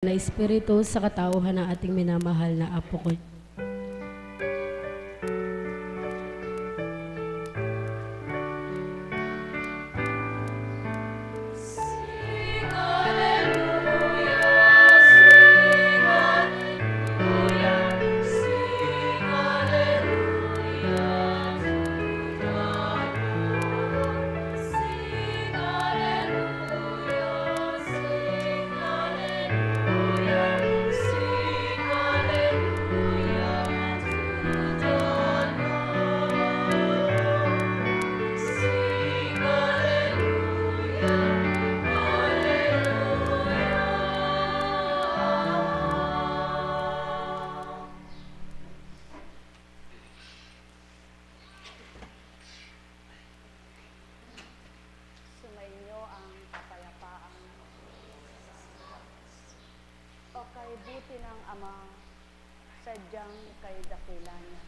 na Espiritu sa katauhan ng ating minamahal na Apo ko. Buti ng Ama, sadyang kay dakila niya.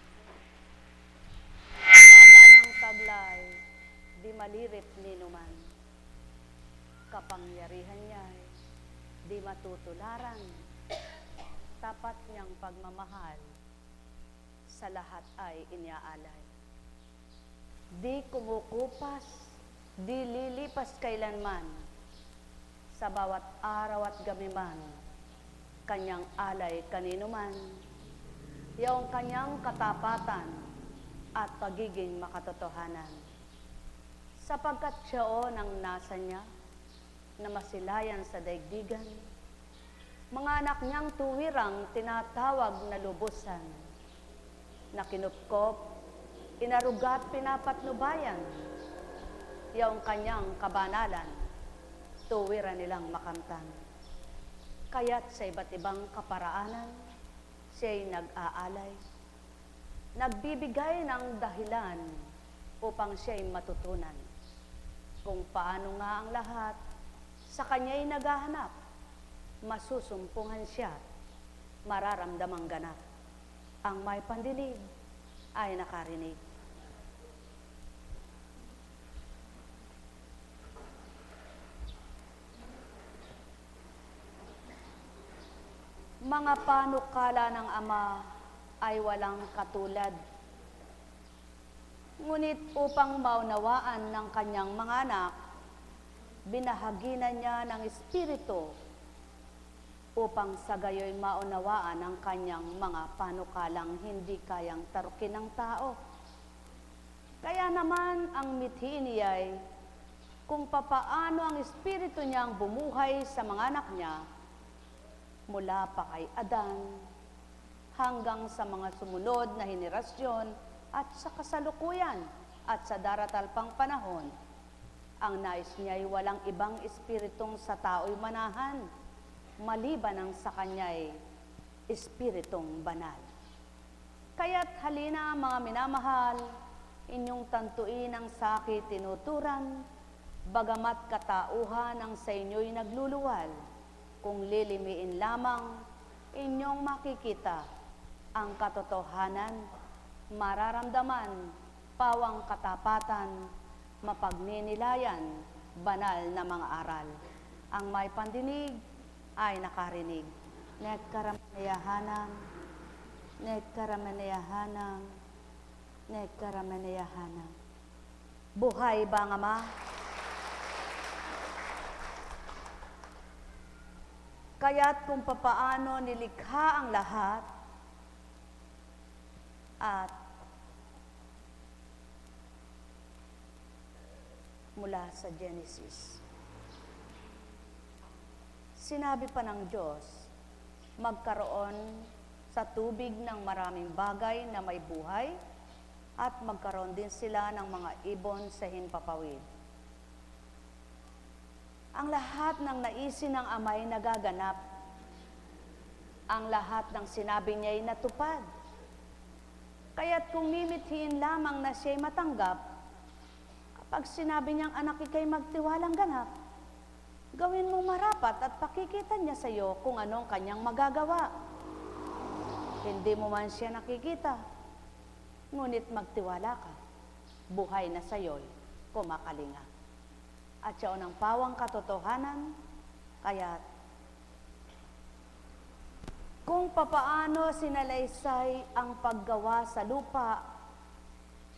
Baba ng taglay, di malirip ni numan. Kapangyarihan niya, di matutularan. Tapat niyang pagmamahal, sa lahat ay inyaalay. Di kumukupas, di lilipas kailanman, sa bawat araw at gabi man, kanyang alay kanino man, yung kanyang katapatan at pagiging makatotohanan. Sapagkat siya ang nasa niya, na masilayan sa daigdigan, mga anak niyang tuwirang tinatawag na lubusan, na kinupkop, inarugat, pinapatnubayan, yung kanyang kabanalan, tuwiran nilang makamtan. Kaya't sa iba't ibang kaparaanan, siya'y nag-aalay, nagbibigay ng dahilan upang siya'y matutunan kung paano nga ang lahat sa kanya'y naghahanap, masusumpungan siya, mararamdamang ganap. Ang may pandinig ay nakarinig. Mga panukala ng Ama ay walang katulad. Ngunit upang maunawaan ng kanyang mga anak, binahaginan niya ng Espiritu upang sa gayo'y maunawaan ang kanyang mga panukalang hindi kayang tarukin ng tao. Kaya naman ang mithiin niya'y kung papaano ang Espiritu niyang bumuhay sa mga anak niya, mula pa kay Adan hanggang sa mga sumunod na henerasyon at sa kasalukuyan at sa daratal pang panahon. Ang nais niya ay walang ibang espiritong sa tao'y manahan, maliban ang sa kanya'y espiritong banal. Kaya't halina mga minamahal, inyong tantuin ang sakit tinuturan, bagamat katauhan ang sa inyo'y nagluluwal. Kung lilimiin lamang, inyong makikita ang katotohanan, mararamdaman, pawang katapatan, mapagninilayan, banal na mga aral. Ang may pandinig ay nakarinig. Nekkaramanayahanam, nekkaramanayahanam, nekkaramanayahanam. Buhay ba ang Ama? Kaya't kung papaano nilikha ang lahat at mula sa Genesis, sinabi pa ng Diyos, magkaroon sa tubig ng maraming bagay na may buhay at magkaroon din sila ng mga ibon sa himpapawid. Ang lahat ng naisin ng Ama ay nagaganap. Ang lahat ng sinabi niya ay natupad. Kaya't kung mimithiin lamang na siya'y matanggap, kapag sinabi niyang anak ika'y magtiwalang ganap, gawin mong marapat at pakikita niya sa iyo kung anong kanyang magagawa. Hindi mo man siya nakikita, ngunit magtiwala ka, buhay na sa iyo'y kumakalinga. At siya ang pawang katotohanan, kaya't kung papaano sinalaysay ang paggawa sa lupa,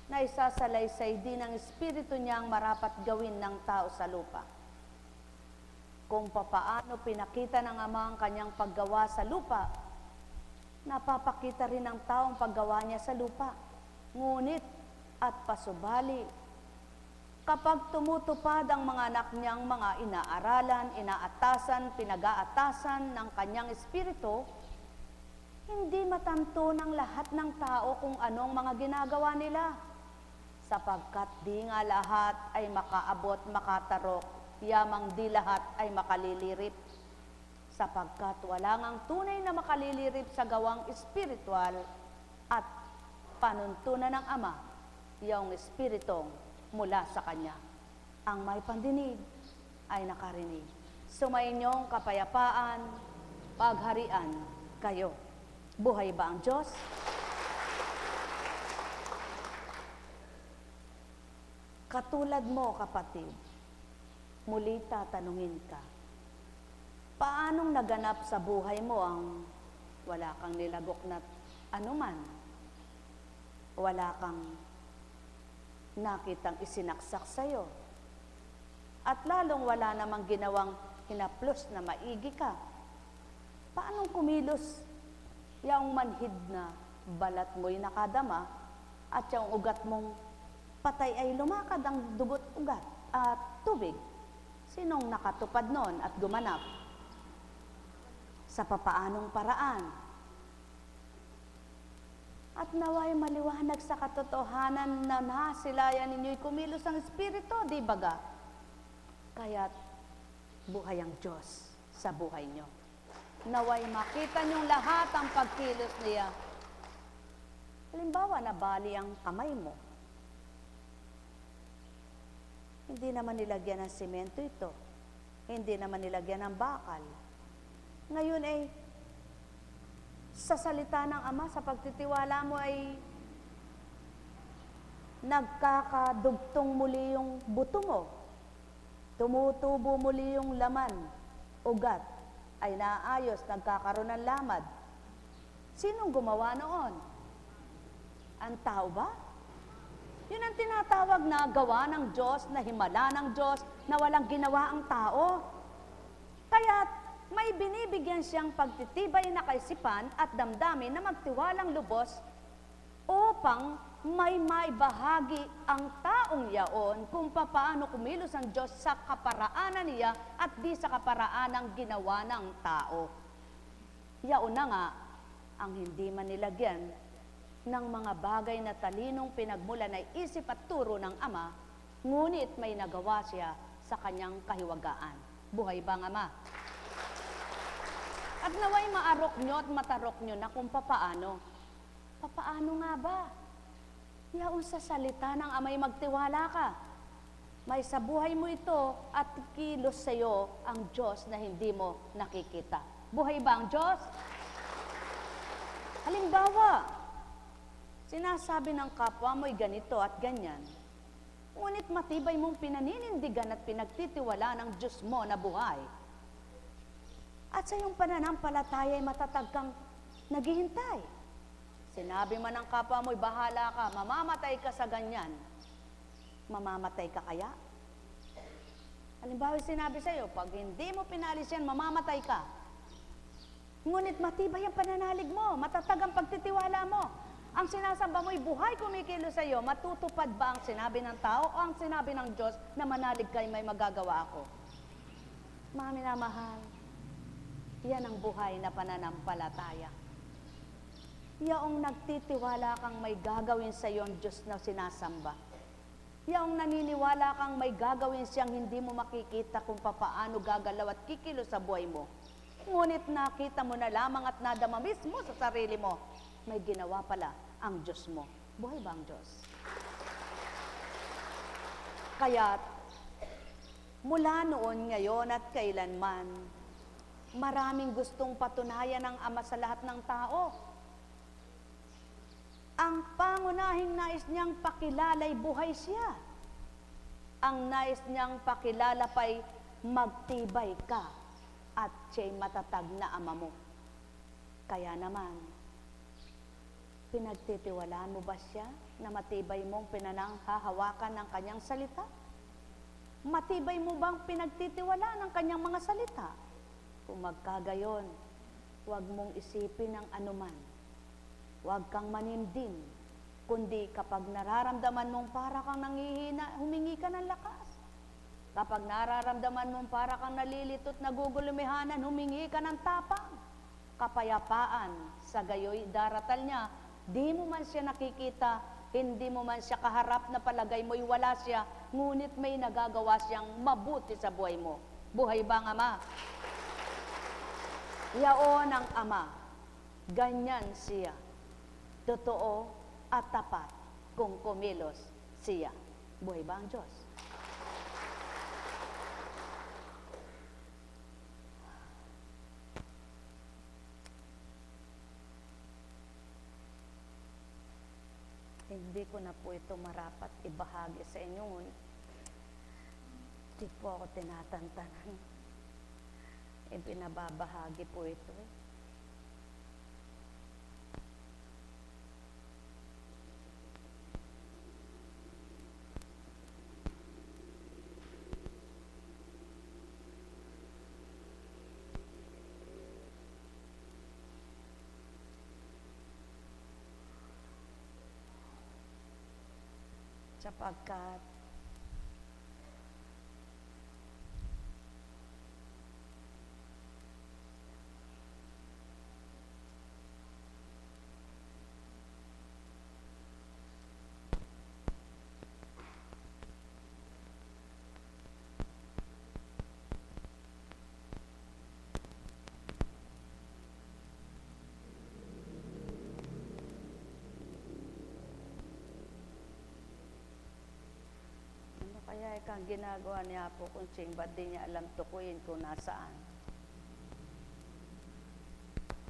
na isasalaysay din ang Espiritu niyang marapat gawin ng tao sa lupa. Kung papaano pinakita ng Ama ang kanyang paggawa sa lupa, napapakita rin ng tao ang paggawa niya sa lupa. Ngunit at pasubali, kapag tumutupad ang mga anak niyang mga inaaralan, inaatasan, pinag-aatasan ng kanyang Espiritu, hindi matanto ng lahat ng tao kung anong mga ginagawa nila, sapagkat di nga lahat ay makaabot, makatarok, yamang di lahat ay makalilirip, sapagkat wala ngang tunay na makalilirip sa gawang espiritual at panuntunan ng Ama, yung Espiritong mula sa Kanya. Ang may pandinig ay nakarinig. Sumainyong kapayapaan, pagharian kayo. Buhay ba ang Diyos? Katulad mo, kapatid, muli tatanungin ka, paanong naganap sa buhay mo ang wala kang nilagok na anuman? Wala kang nakitang isinaksak sa'yo? At lalong wala namang ginawang hinaplos na maigi ka? Paanong kumilos? Yung manhid na balat mo'y nakadama at yung ugat mong patay ay lumakad ang dugot, ugat at tubig. Sinong nakatupad nun at gumanap? Sa papaanong paraan? At naway maliwanag sa katotohanan na nasilayan ninyo'y kumilos ang Espiritu, di baga? Kaya't buhay ang Diyos sa buhay nyo. Naway makita niyong lahat ang pagkilos niya. Halimbawa, nabali ang kamay mo. Hindi naman nilagyan ng simento ito. Hindi naman nilagyan ng bakal. Ngayon ay, sa salita ng Ama, sa pagtitiwala mo ay nagkakadugtong muli yung buto mo. Tumutubo muli yung laman, ugat, ay naayos, nagkakaroon ng lamad. Sinong gumawa noon? Ang tao ba? Yun ang tinatawag na gawa ng Diyos, na himala ng Diyos, na walang ginawa ang tao. Kaya may binibigyan siyang pagtitibay na kaisipan at damdamin na magtiwalang lubos upang may maibahagi ang taong yaon kung paano kumilos ang Diyos sa kaparaanan niya at di sa kaparaanang ginawa ng tao. Yaon na nga ang hindi man nilagyan ng mga bagay na talinong pinagmula na isip at turo ng Ama, ngunit may nagawa siya sa kanyang kahiwagaan. Buhay ba ang Ama? At naway maarok nyo at matarok nyo na kung papaano. Papaano nga ba? Yaon sa salita ng Ama'y magtiwala ka. May sa buhay mo ito at kilos sa iyo ang Diyos na hindi mo nakikita. Buhay ba ang Diyos? Halimbawa, sinasabi ng kapwa mo'y ganito at ganyan. Ngunit matibay mong pinaninindigan at pinagtitiwala ng Diyos mo na buhay. At sa iyong pananampalataya ay matatag kang naghihintay. Sinabi man ng kapwa mo'y bahala ka, mamamatay ka sa ganyan. Mamamatay ka kaya? Halimbawa sinabi sa iyo, pag hindi mo pinalis yan, mamamatay ka. Ngunit matibay ang pananalig mo, matatag ang pagtitiwala mo. Ang sinasamba mo'y buhay kumikilos sa iyo, matutupad ba ang sinabi ng tao o ang sinabi ng Diyos na manalig kayo may magagawa ako? Mga minamahal, yan ang buhay na pananampalataya. Yaong nagtitiwala kang may gagawin sa iyo ang Diyos na sinasamba. Yaong naniniwala kang may gagawin siyang hindi mo makikita kung papaano gagalaw at kikilos sa buhay mo. Ngunit nakita mo na lamang at nadama mismo sa sarili mo, may ginawa pala ang Diyos mo. Buhay ba ang Diyos? Kaya't, mula noon, ngayon at kailanman, maraming gustong patunayan ng Ama sa lahat ng tao. Ang pangunahing nais niyang pakilala'y buhay siya. Ang nais niyang pakilala pa'y magtibay ka at siya'y matatag na Ama mo. Kaya naman, pinagtitiwalaan mo ba siya na matibay mong pinananghahawakan ng kanyang salita? Matibay mo bang pinagtitiwalaan ng kanyang mga salita? Kung magkagayon, huwag mong isipin ang anuman. Huwag kang manimdim, kundi kapag nararamdaman mong para kang nanghihina, humingi ka ng lakas. Kapag nararamdaman mong para kang nalilitot, nagugulumihanan, humingi ka ng tapang. Kapayapaan, sa gayoy daratal niya, di mo man siya nakikita, hindi mo man siya kaharap na palagay mo'y wala siya, ngunit may nagagawa siyang mabuti sa buhay mo. Buhay ba ang Ama? Yaon ang Ama, ganyan siya, totoo at tapat kung kumilos siya. Buhay ba ang Diyos? Hindi ko na po ito marapat ibahagi sa inyo. Hindi po ako tinatantanan. Pinababahagi po ito. Sapagkat kaya ikang ginagawa niya po kung ba't di niya alam tukuyin kung nasaan.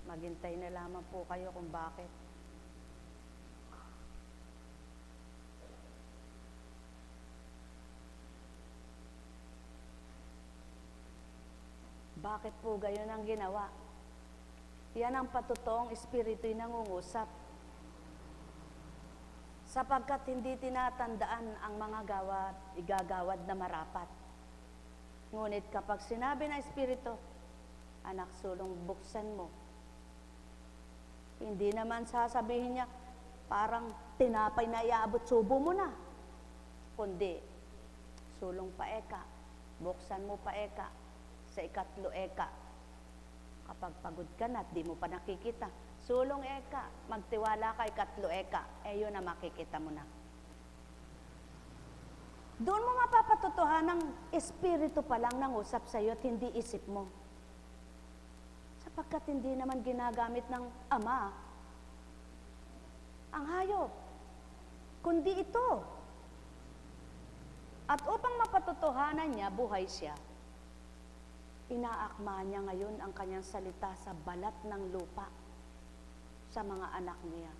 Maghintay na lamang po kayo kung bakit. Bakit po gayon ang ginawa? Yan ang patutoong espiritu'y nangungusap. Sapagkat hindi tinatandaan ang mga igagawad na marapat. Ngunit kapag sinabi ng Espiritu, anak, sulong buksan mo, hindi naman sasabihin niya, parang tinapay na iaabot, subo mo na. Kundi, sulong pa eka, buksan mo pa eka, sa ikatlo eka. Kapag pagod ka na at di mo pa nakikita, sulong eka, magtiwala ka, ikatlo eka, yun na makikita mo na. Doon mo mapapatotohan ng espiritu pa lang nang usap sa iyo at hindi isip mo. Sapagkat hindi naman ginagamit ng Ama ang hayop, kundi ito. At upang mapatotohanan niya, buhay siya, inaakma niya ngayon ang kanyang salita sa balat ng lupa sa mga anak niya.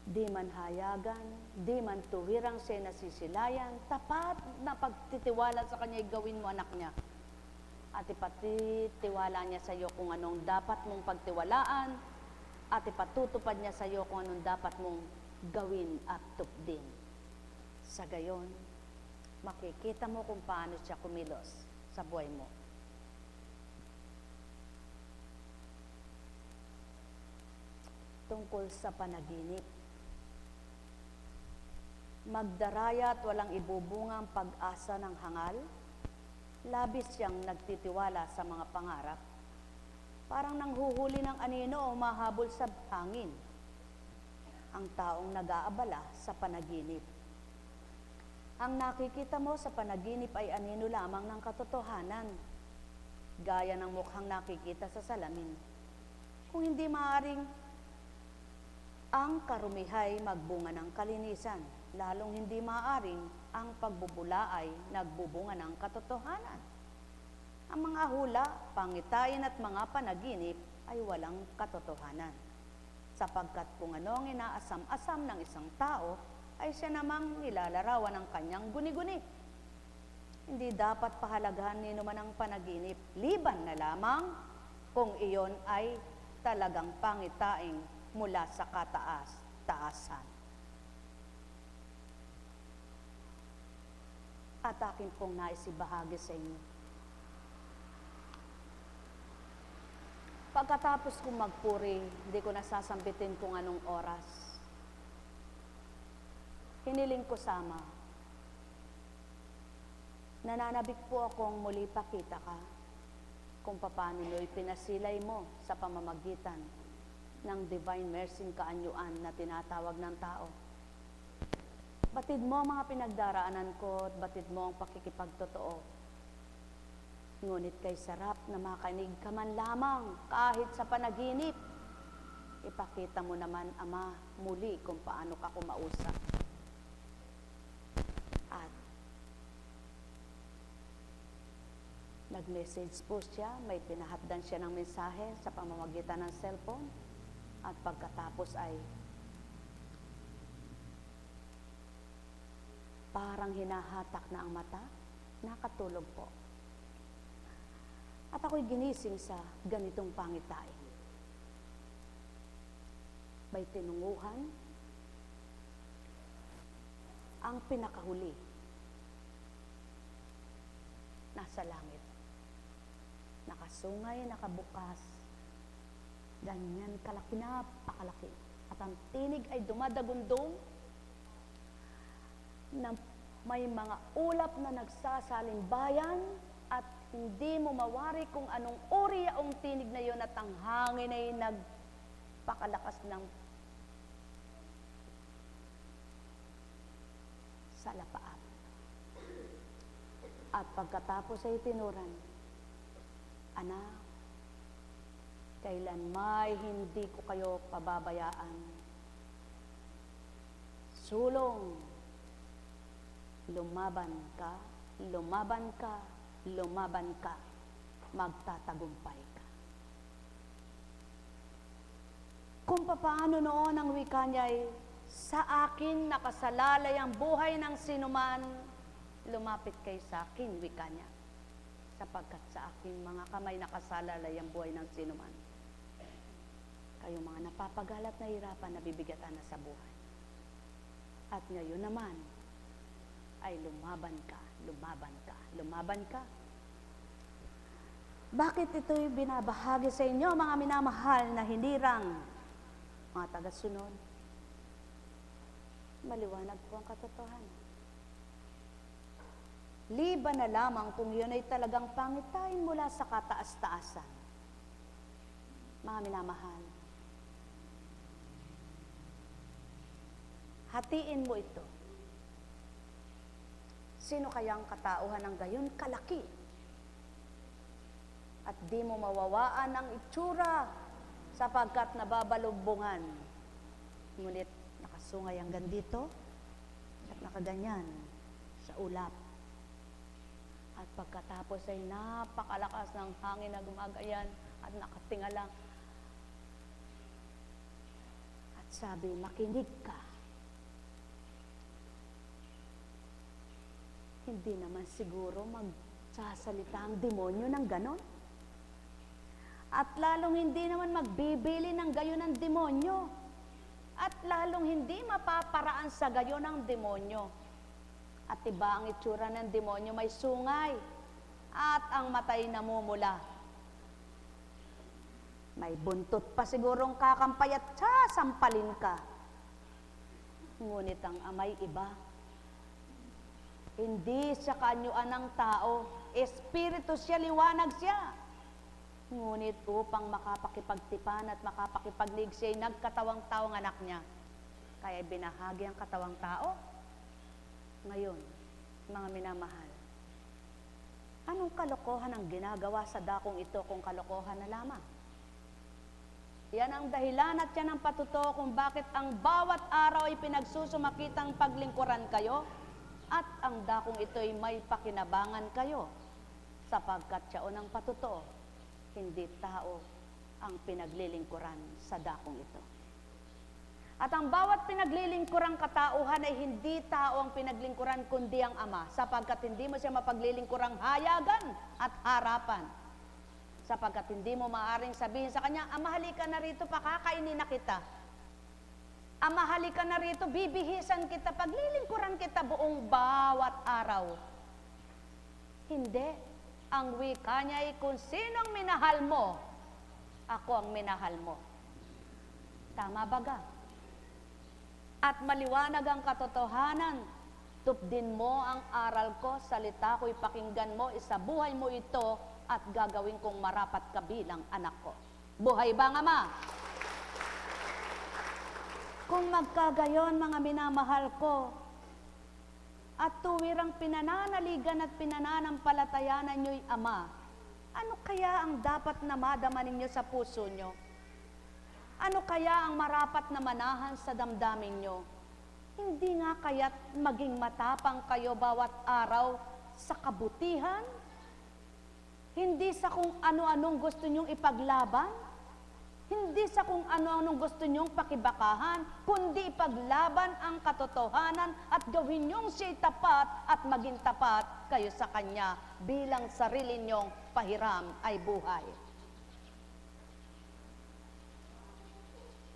Di man hayagan, di man tuwirang siya nasisilayan, tapat na pagtitiwala sa kanya gawin mo, anak niya. At ipatitiwala niya sa iyo kung anong dapat mong pagtiwalaan, at ipatutupad niya sa iyo kung anong dapat mong gawin at tupdin. Sa gayon, makikita mo kung paano siya kumilos sa buhay mo. Tungkol sa panaginip, magdaraya at walang ibubungang pag-asa ng hangal, labis siyang nagtitiwala sa mga pangarap, parang nanghuhuli ng anino o mahabol sa hangin, ang taong nag-aabala sa panaginip. Ang nakikita mo sa panaginip ay anino lamang ng katotohanan, gaya ng mukhang nakikita sa salamin. Kung hindi maaaring ang karumihay magbunga ng kalinisan, lalong hindi maaaring ang pagbubula ay nagbubunga ng katotohanan. Ang mga hula, pangitain at mga panaginip ay walang katotohanan. Sapagkat kung ano ang inaasam-asam ng isang tao, ay siya namang nilalarawan ng kanyang guni-guni. Hindi dapat pahalagahan ni naman ang panaginip, liban na lamang kung iyon ay talagang pangitaing mula sa kataas-taasan. At akin pong naisibahagi sa inyo. Pagkatapos kong magpuri, hindi ko nasasambitin kung anong oras. Hiniling ko sama. Nananabik po akong muli pakita ka kung paano no'y pinasilay mo sa pamamagitan ng divine mercy kaanyuan na tinatawag ng tao. Batid mo ang mga pinagdaraanan ko at batid mo ang pakikipagtotoo. Ngunit kay sarap na makanig ka man lamang kahit sa panaginip. Ipakita mo naman, Ama, muli kung paano ka kumausap. At nag-message po siya, may pinahapdan siya ng mensahe sa pamamagitan ng cellphone. At pagkatapos ay parang hinahatak na ang mata, nakatulog po. At ako'y ginising sa ganitong pangitain. May tinunguhan, ang pinakahuli, nasa langit. Nakasungay, nakabukas, ganyan kalaki, napakalaki. At ang tinig ay dumadagundong na may mga ulap na nagsasalimbayan at hindi mo mawari kung anong uri ang tinig na yun at ang hangin ay nagpakalakas ng salapaan. At pagkatapos ay tinuran, Anak, kailan may hindi ko kayo pababayaan. Sulong, lumaban ka, lumaban ka, lumaban ka, magtatagumpay ka. Kung paano noon ang wika niya ay, sa akin nakasalalay ang buhay ng sinuman, lumapit kayo sa akin, wika niya. Sapagkat sa aking mga kamay nakasalalay ang buhay ng sinuman. Kayong mga napapagalat na hirapan, nabibigatan na sa buhay. At ngayon naman, ay lumaban ka, lumaban ka, lumaban ka. Bakit ito'y binabahagi sa inyo, mga minamahal na hinirang, mga tagasunod? Maliwanag po ang katotohanan. Liban na lamang kung yun ay talagang pangitain mula sa kataas-taasan. Mga minamahal, hatiin mo ito. Sino kayang katauhan ng gayon kalaki? At di mo mawawaan ang itsura sapagkat nababalubungan. Ngunit nakasungay hanggang dito at nakaganyan sa ulap. At pagkatapos ay napakalakas ng hangin na gumagayan at nakatingala. At sabi, makinig ka. Hindi naman siguro magsasalita ang demonyo ng ganon. At lalong hindi naman magbibili ng gayon ng demonyo. At lalong hindi mapaparaan sa gayon ng demonyo. At iba ang itsura ng demonyo, may sungay at ang matay namumula. May buntot pa sigurong kakampay at sasampalin ka. Ngunit ang amay iba. Hindi siya kaanyuan ng tao, espiritu siya, liwanag siya. Ngunit upang makapakipagtipan at makapakipaglig siya ay nagkatawang tao ng anak niya. Kaya binahagi ang katawang tao. Ngayon, mga minamahal, anong kalokohan ang ginagawa sa dakong ito kung kalokohan na lamang? Yan ang dahilan at yan ang patuto kung bakit ang bawat araw ay pinagsusumakitang paglingkuran kayo at ang dakong ito ay may pakinabangan kayo sapagkat siya ang patuto, hindi tao ang pinaglilingkuran sa dakong ito. At ang bawat pinaglilingkurang katauhan ay hindi tao ang pinaglingkuran, kundi ang Ama, sapagkat hindi mo siya mapaglilingkurang hayagan at harapan. Sapagkat hindi mo maaring sabihin sa Kanya, Ama, halika na rito, pakakainin na kita. Ama, halika na rito, bibihisan kita, paglilingkuran kita buong bawat araw. Hindi. Ang wika niya ay kung sinong minahal mo, ako ang minahal mo. Tama baga? At maliwanag ang katotohanan, tupdin mo ang aral ko, salita ko'y pakinggan mo, isabuhay mo ito, at gagawin kong marapat ka bilang anak ko. Buhay ba nga, Ama? Kung magkagayon, mga minamahal ko, at tuwirang pinananaligan at pinananampalatayanan nyo'y Ama, ano kaya ang dapat na madama ninyo sa puso nyo? Ano kaya ang marapat na manahan sa damdamin nyo? Hindi nga kaya't maging matapang kayo bawat araw sa kabutihan? Hindi sa kung ano-anong gusto nyong ipaglaban? Hindi sa kung ano-anong gusto nyong pakibakahan, kundi ipaglaban ang katotohanan at gawin nyong siya'y tapat at maging tapat kayo sa Kanya bilang sarili nyong pahiram ay buhay.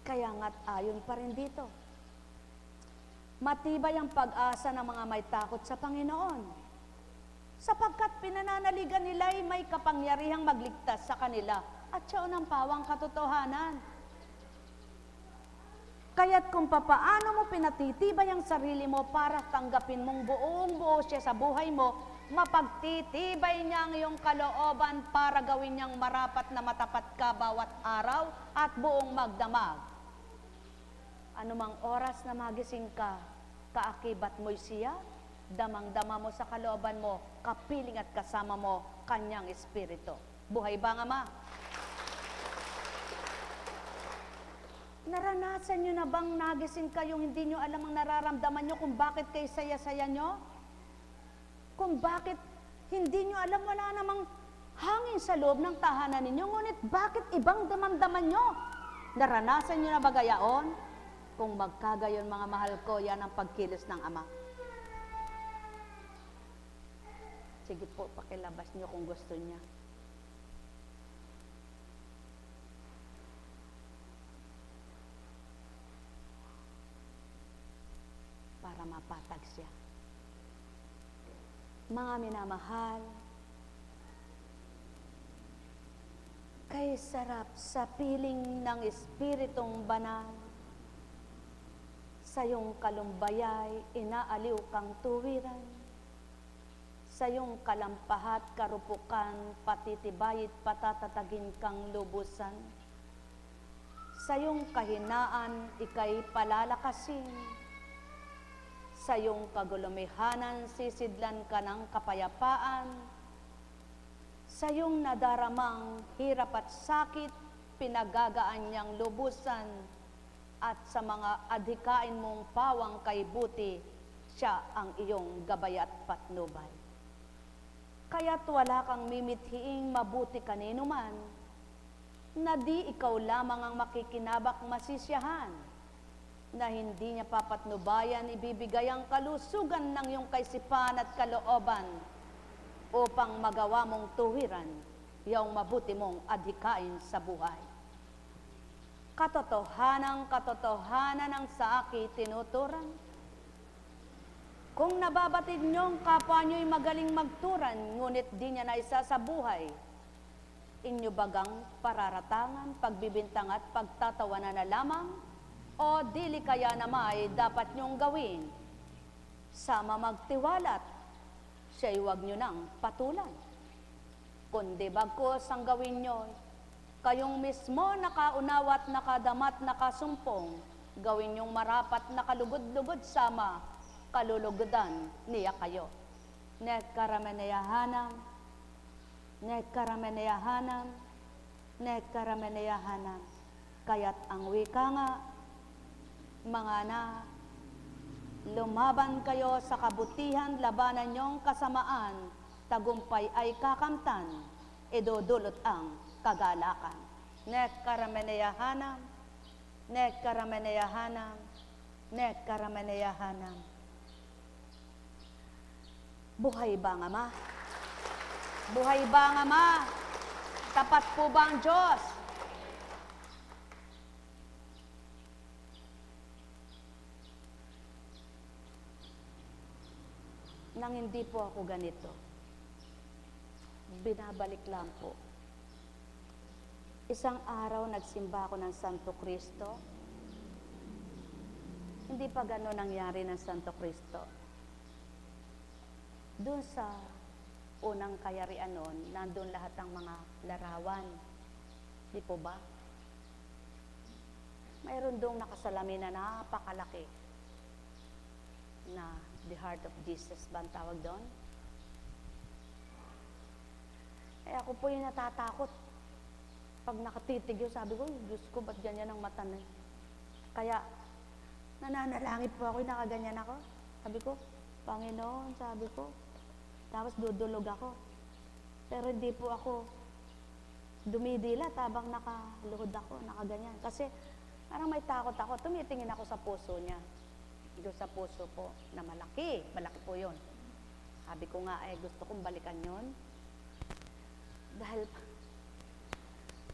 Kaya nga't ayon pa rin dito. Matibay ang pag-asa ng mga may takot sa Panginoon, sapagkat pinananaligan nila'y may kapangyarihang magligtas sa kanila at siya ang pawang katotohanan. Kaya't kung papaano mo pinatitibay ang sarili mo para tanggapin mong buong buo siya sa buhay mo, mapagtitibay niya ang iyong kalooban para gawin niyang marapat na matapat ka bawat araw at buong magdamag. Anumang oras na magising ka, kaakibat mo'y siya, damang-dama mo sa kalooban mo, kapiling at kasama mo Kanyang Espiritu. Buhay ba nga, Ma? Naranasan nyo na bang nagising kayong hindi nyo alam ang nararamdaman nyo kung bakit kayo saya-saya nyo? Kung bakit hindi nyo alam, wala namang hangin sa loob ng tahanan ninyo, ngunit bakit ibang damdaman nyo? Naranasan nyo na ba gayaon? Kung magkagayon, mga mahal ko, yan ang pagkilos ng Ama. Sige po, pakilabas nyo kung gusto niya. Para mapatag siya. Mga minamahal, kay sarap sa piling ng Espiritong Banal, sa iyong kalumbayay, inaaliw kang tuwiran, sa iyong kalampahat, karupukan, patitibayit, patatatagin kang lubusan, sa iyong kahinaan, ika'y palalakasin, sa iyong kagulumihanan, sisidlan ka ng kapayapaan, sa iyong nadaramang hirap at sakit, pinagagaan niyang lubusan, at sa mga adhikain mong pawang kay buti, siya ang iyong gabay at patnubay. Kaya't wala kang mimithiing mabuti kanino man, na di ikaw lamang ang makikinabak masisiyahan, na hindi niya papatnubayan, ibibigay ang kalusugan ng iyong kaisipan at kalooban upang magawa mong tuwiran yung mabuti mong adhikain sa buhay. Katotohanan ang sa akin tinuturan. Kung nababatid niyong kapwa niyo'y magaling magturan, ngunit di niya na isa sa buhay, inyo bagang pararatangan, pagbibintang at pagtatawanan na lamang, o dili kaya naman ay dapat niyong gawin? Sama magtiwalat, siya'y huwag niyo nang patulan. Kundi bagkos ang gawin niyo, kayong mismo nakaunawa at nakadamat, nakasumpong, gawin niyong marapat, nakalugod-lugod sama, kalulugodan niya kayo. Nekarameneyahanam, nekarameneyahanam, nekarameneyahanam. Kaya't ang wika nga, mga anak, lumaban kayo sa kabutihan, labanan niyong kasamaan, tagumpay ay kakamtan, idudulot ang kagalakan. Nekarameneyahanam, nek karameneyahanam, nek karameneyahanam. Buhay ba ang Ama? Buhay ba ang Ama? Tapat po ba ang Diyos? Nang hindi po ako ganito, binabalik lang po. Isang araw nagsimba ako ng Santo Cristo. Hindi pa gano'n nangyari ng Santo Cristo. Doon sa unang kayarian noon, nandun lahat ng mga larawan. Di po ba? Mayroon doong nakasalamin na napakalaki na the heart of Jesus ba ang tawag doon? Eh ako po yung natatakot. Pag nakatitig yun, sabi ko, Diyos ko, ba't ganyan ang mata na? Kaya, nananalangit po ako, nakaganyan ako. Sabi ko, Panginoon, sabi ko. Tapos dudulog ako. Pero hindi po ako dumidilat habang nakaluhod ako, nakaganyan. Kasi, parang may takot ako. Tumitingin ako sa puso niya. Doon sa puso po, na malaki. Malaki po yun. Sabi ko nga, gusto kong balikan yun. Dahil,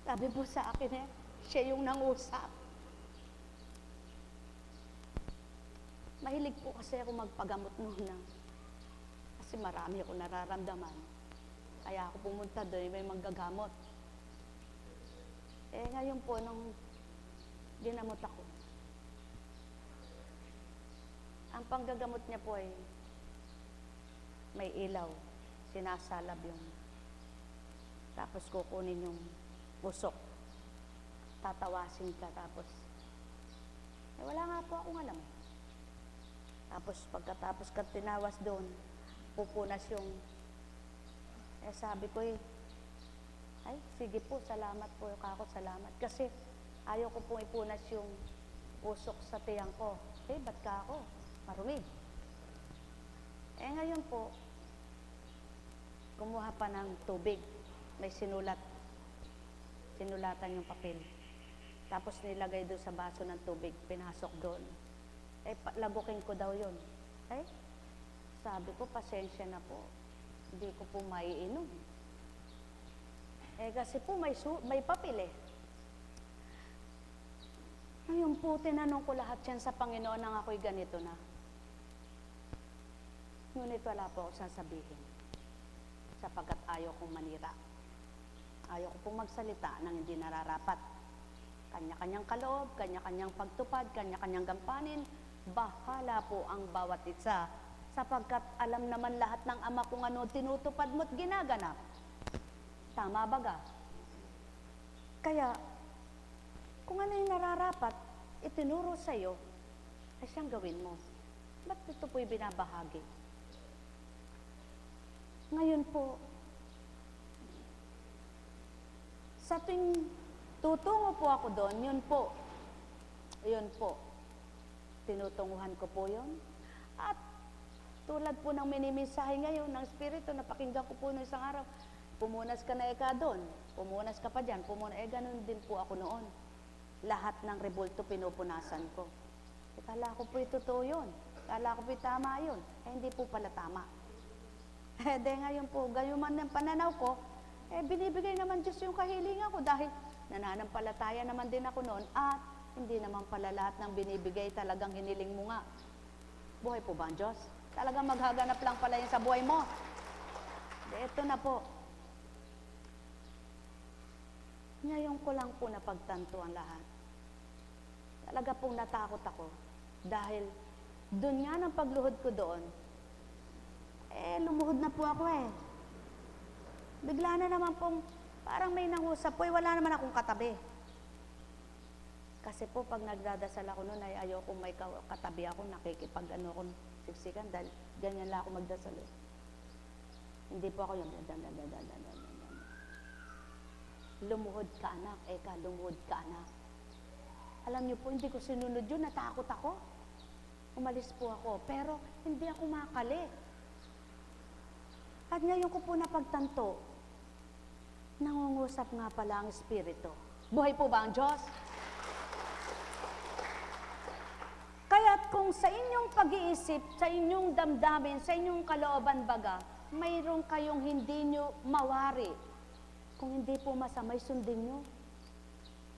sabi po sa akin siya yung nangusap. Mahilig po kasi ako magpagamot noon na. Kasi marami ako nararamdaman. Kaya ako pumunta doon, may manggagamot. Ngayon po, nung ginamot ako, ang panggagamot niya po ay may ilaw, sinasalab yung, tapos kukunin yung usok, tatawasin ka, tapos, wala nga po akong alam. Tapos pagkatapos ka tinawas doon, pupunas yung, sabi ko ay, sige po, salamat po, kako, salamat. Kasi ayaw ko pong ipunas yung usok sa tiyang ko. Ba't ka ako? Marumi. Ngayon po, kumuha pa ng tubig. May sinulatan yung papel. Tapos nilagay doon sa baso ng tubig, pinasok doon. Lagukin ko daw yun. Sabi ko, pasensya na po. Hindi ko po maiinom. Kasi po may papel Ngayon po, tinanong ko lahat yan sa Panginoon nang ako'y ganito na. Ngunit wala po ako sasabihin. Sapagkat ayaw kong manira. Ayaw ko pong magsalita nang hindi nararapat. Kanya-kanyang kaloob, kanya-kanyang pagtupad, kanya-kanyang gampanin. Bahala po ang bawat isa. Sapagkat alam naman lahat ng Ama kung ano tinutupad mo't ginaganap. Tama baga? Kaya, kung ano yung nararapat, itinuro sa'yo, ay siyang gawin mo. Ba't ito po'y binabahagi? Ngayon po, sa tuwing tutungo po ako doon, yun po, tinutunguhan ko po yun. At tulad po ng minimisahe ngayon ng Espiritu, napakinggan ko po noong isang araw, pumunas ka na doon, pumunas ka pa dyan, ganun din po ako noon. Lahat ng rebulto pinupunasan ko. Kala ko po totoo yun. Kala ko po tama yun. Hindi po pala tama. Ngayon po, gayon man ng pananaw ko, binibigay naman Diyos yung kahilingan ko dahil nananampalataya naman din ako noon at hindi naman pala lahat ng binibigay talagang hiniling mo nga. Buhay po ba ang Diyos? Talagang maghaganap lang pala yan sa buhay mo. Ito na po. Ngayon ko lang po napagtanto ang lahat. Talaga pong natakot ako dahil doon nga ng pagluhod ko doon, lumuhod na po ako Bigla na naman pong parang may nangusap po, wala naman akong katabi. Kasi po pag nagdadasal ako noon ay ayaw kong may katabi ako, nakikipag-ano akong siksikan dahil ganyan lang ako magdasal Hindi po ako yung lumuhod ka anak, lumuhod ka anak. Alam niyo po, hindi ko sinunod yun, natakot ako. Umalis po ako, pero hindi ako makali. At ngayon ko po napagtanto, nangungusap nga pala ang Espiritu. Buhay po ba ang Diyos? Kaya't kung sa inyong pag-iisip, sa inyong damdamin, sa inyong kalooban baga, mayroon kayong hindi nyo mawari. Kung hindi po masamay, sundin nyo.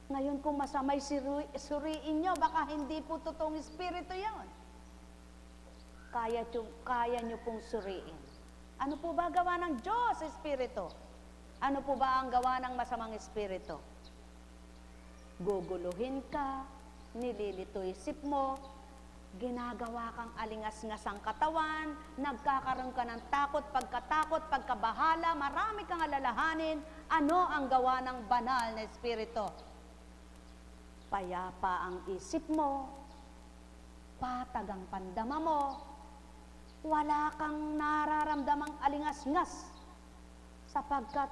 Ngayon kung masamay, suriin nyo, baka hindi po totoong espiritu yon. Kaya nyo pong suriin. Ano po ba gawa ng Diyos, espiritu? Ano po ba ang gawa ng masamang espiritu? Guguluhin ka, nililito isip mo, ginagawa kang alingas-ngasang katawan, nagkakaroon ka ng takot, pagkabahala, marami kang alalahanin. Ano ang gawa ng banal na espiritu? Payapa ang isip mo, patag ang pandama mo, wala kang nararamdamang alingas-ngas sapagkat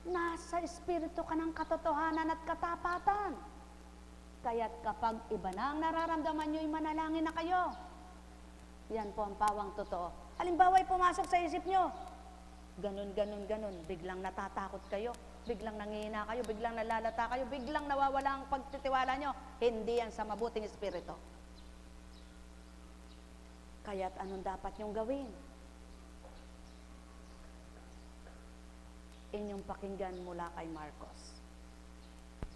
nasa espiritu ka ng katotohanan at katapatan. Kaya't kapag iba na ang nararamdaman nyo, manalangin na kayo. Yan po ang pawang totoo. Halimbawa, pumasok sa isip nyo, ganun, biglang natatakot kayo, biglang nangihina kayo, biglang nalalata kayo, biglang nawawala ang pagtitiwala nyo. Hindi yan sa mabuting espiritu. Kaya't anong dapat nyong gawin? Inyong pakinggan mula kay Marcos.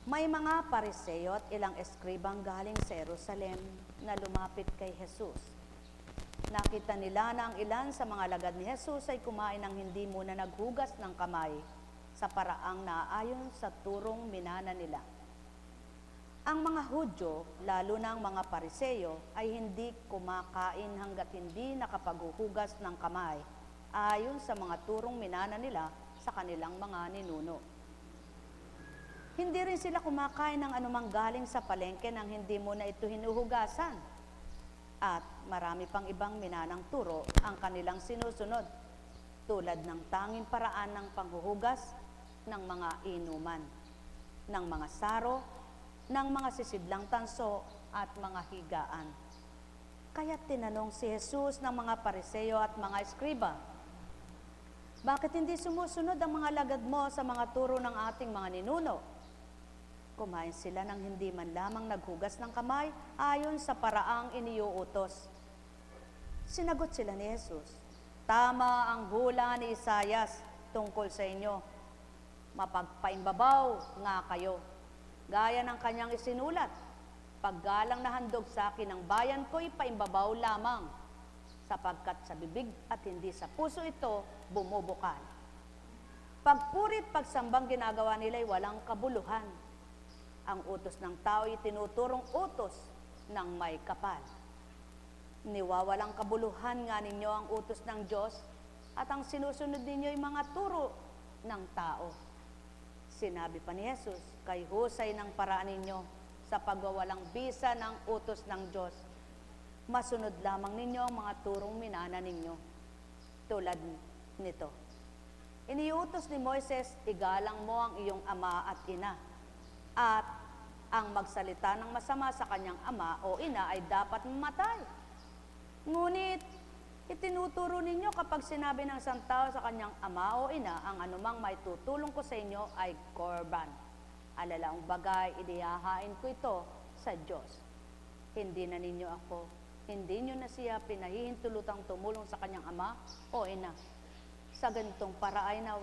May mga Pariseo at ilang eskribang galing sa Jerusalem na lumapit kay Jesus. Nakita nila na ang ilan sa mga alagad ni Jesus ay kumain ng hindi muna naghugas ng kamay sa paraang naaayon sa turong minana nila. Ang mga Hudyo, lalo na ang mga Pariseo, ay hindi kumakain hanggat hindi nakapaghuhugas ng kamay ayon sa mga turong minana nila sa kanilang mga ninuno. Hindi rin sila kumakain ng anumang galing sa palengke nang hindi muna ito hinuhugasan. At marami pang ibang minanang turo ang kanilang sinusunod, tulad ng tanging paraan ng panghuhugas ng mga inuman, ng mga saro, ng mga sisidlang tanso at mga higaan. Kaya tinanong si Jesus ng mga Pariseo at mga eskriba, bakit hindi sumusunod ang mga alagad mo sa mga turo ng ating mga ninuno? Kumain sila ng hindi man lamang naghugas ng kamay ayon sa paraang iniuutos. Sinagot sila ni Jesus, tama ang hula ni Isayas tungkol sa inyo. Mapagpaimbabaw nga kayo. Gaya ng kanyang isinulat, paggalang na handog sa akin ng bayan ko'y paimbabaw lamang, sapagkat sa bibig at hindi sa puso ito bumubukal. Pagpurit, pagsambang ginagawa nila'y walang kabuluhan. Ang utos ng tao ay tinuturong utos ng may kapal. Niwawalang kabuluhan nga ninyo ang utos ng Diyos at ang sinusunod ninyo ay mga turo ng tao. Sinabi pa ni Jesus, kay husay ng paraan ninyo sa pagwawalang bisa ng utos ng Diyos. Masunod lamang ninyo ang mga turong minana ninyo. Tulad nito. Iniutos ni Moises, igalang mo ang iyong ama at ina. At ang magsalita ng masama sa kanyang ama o ina ay dapat mamatay. Ngunit, itinuturo ninyo kapag sinabi ng isang tao sa kanyang ama o ina, ang anumang may tutulong ko sa inyo ay korban. Alalaang bagay, inihahain ko ito sa Diyos. Hindi na ninyo ako, hindi nyo na siya pinahihintulutang tumulong sa kanyang ama o ina. Sa ganitong paraay na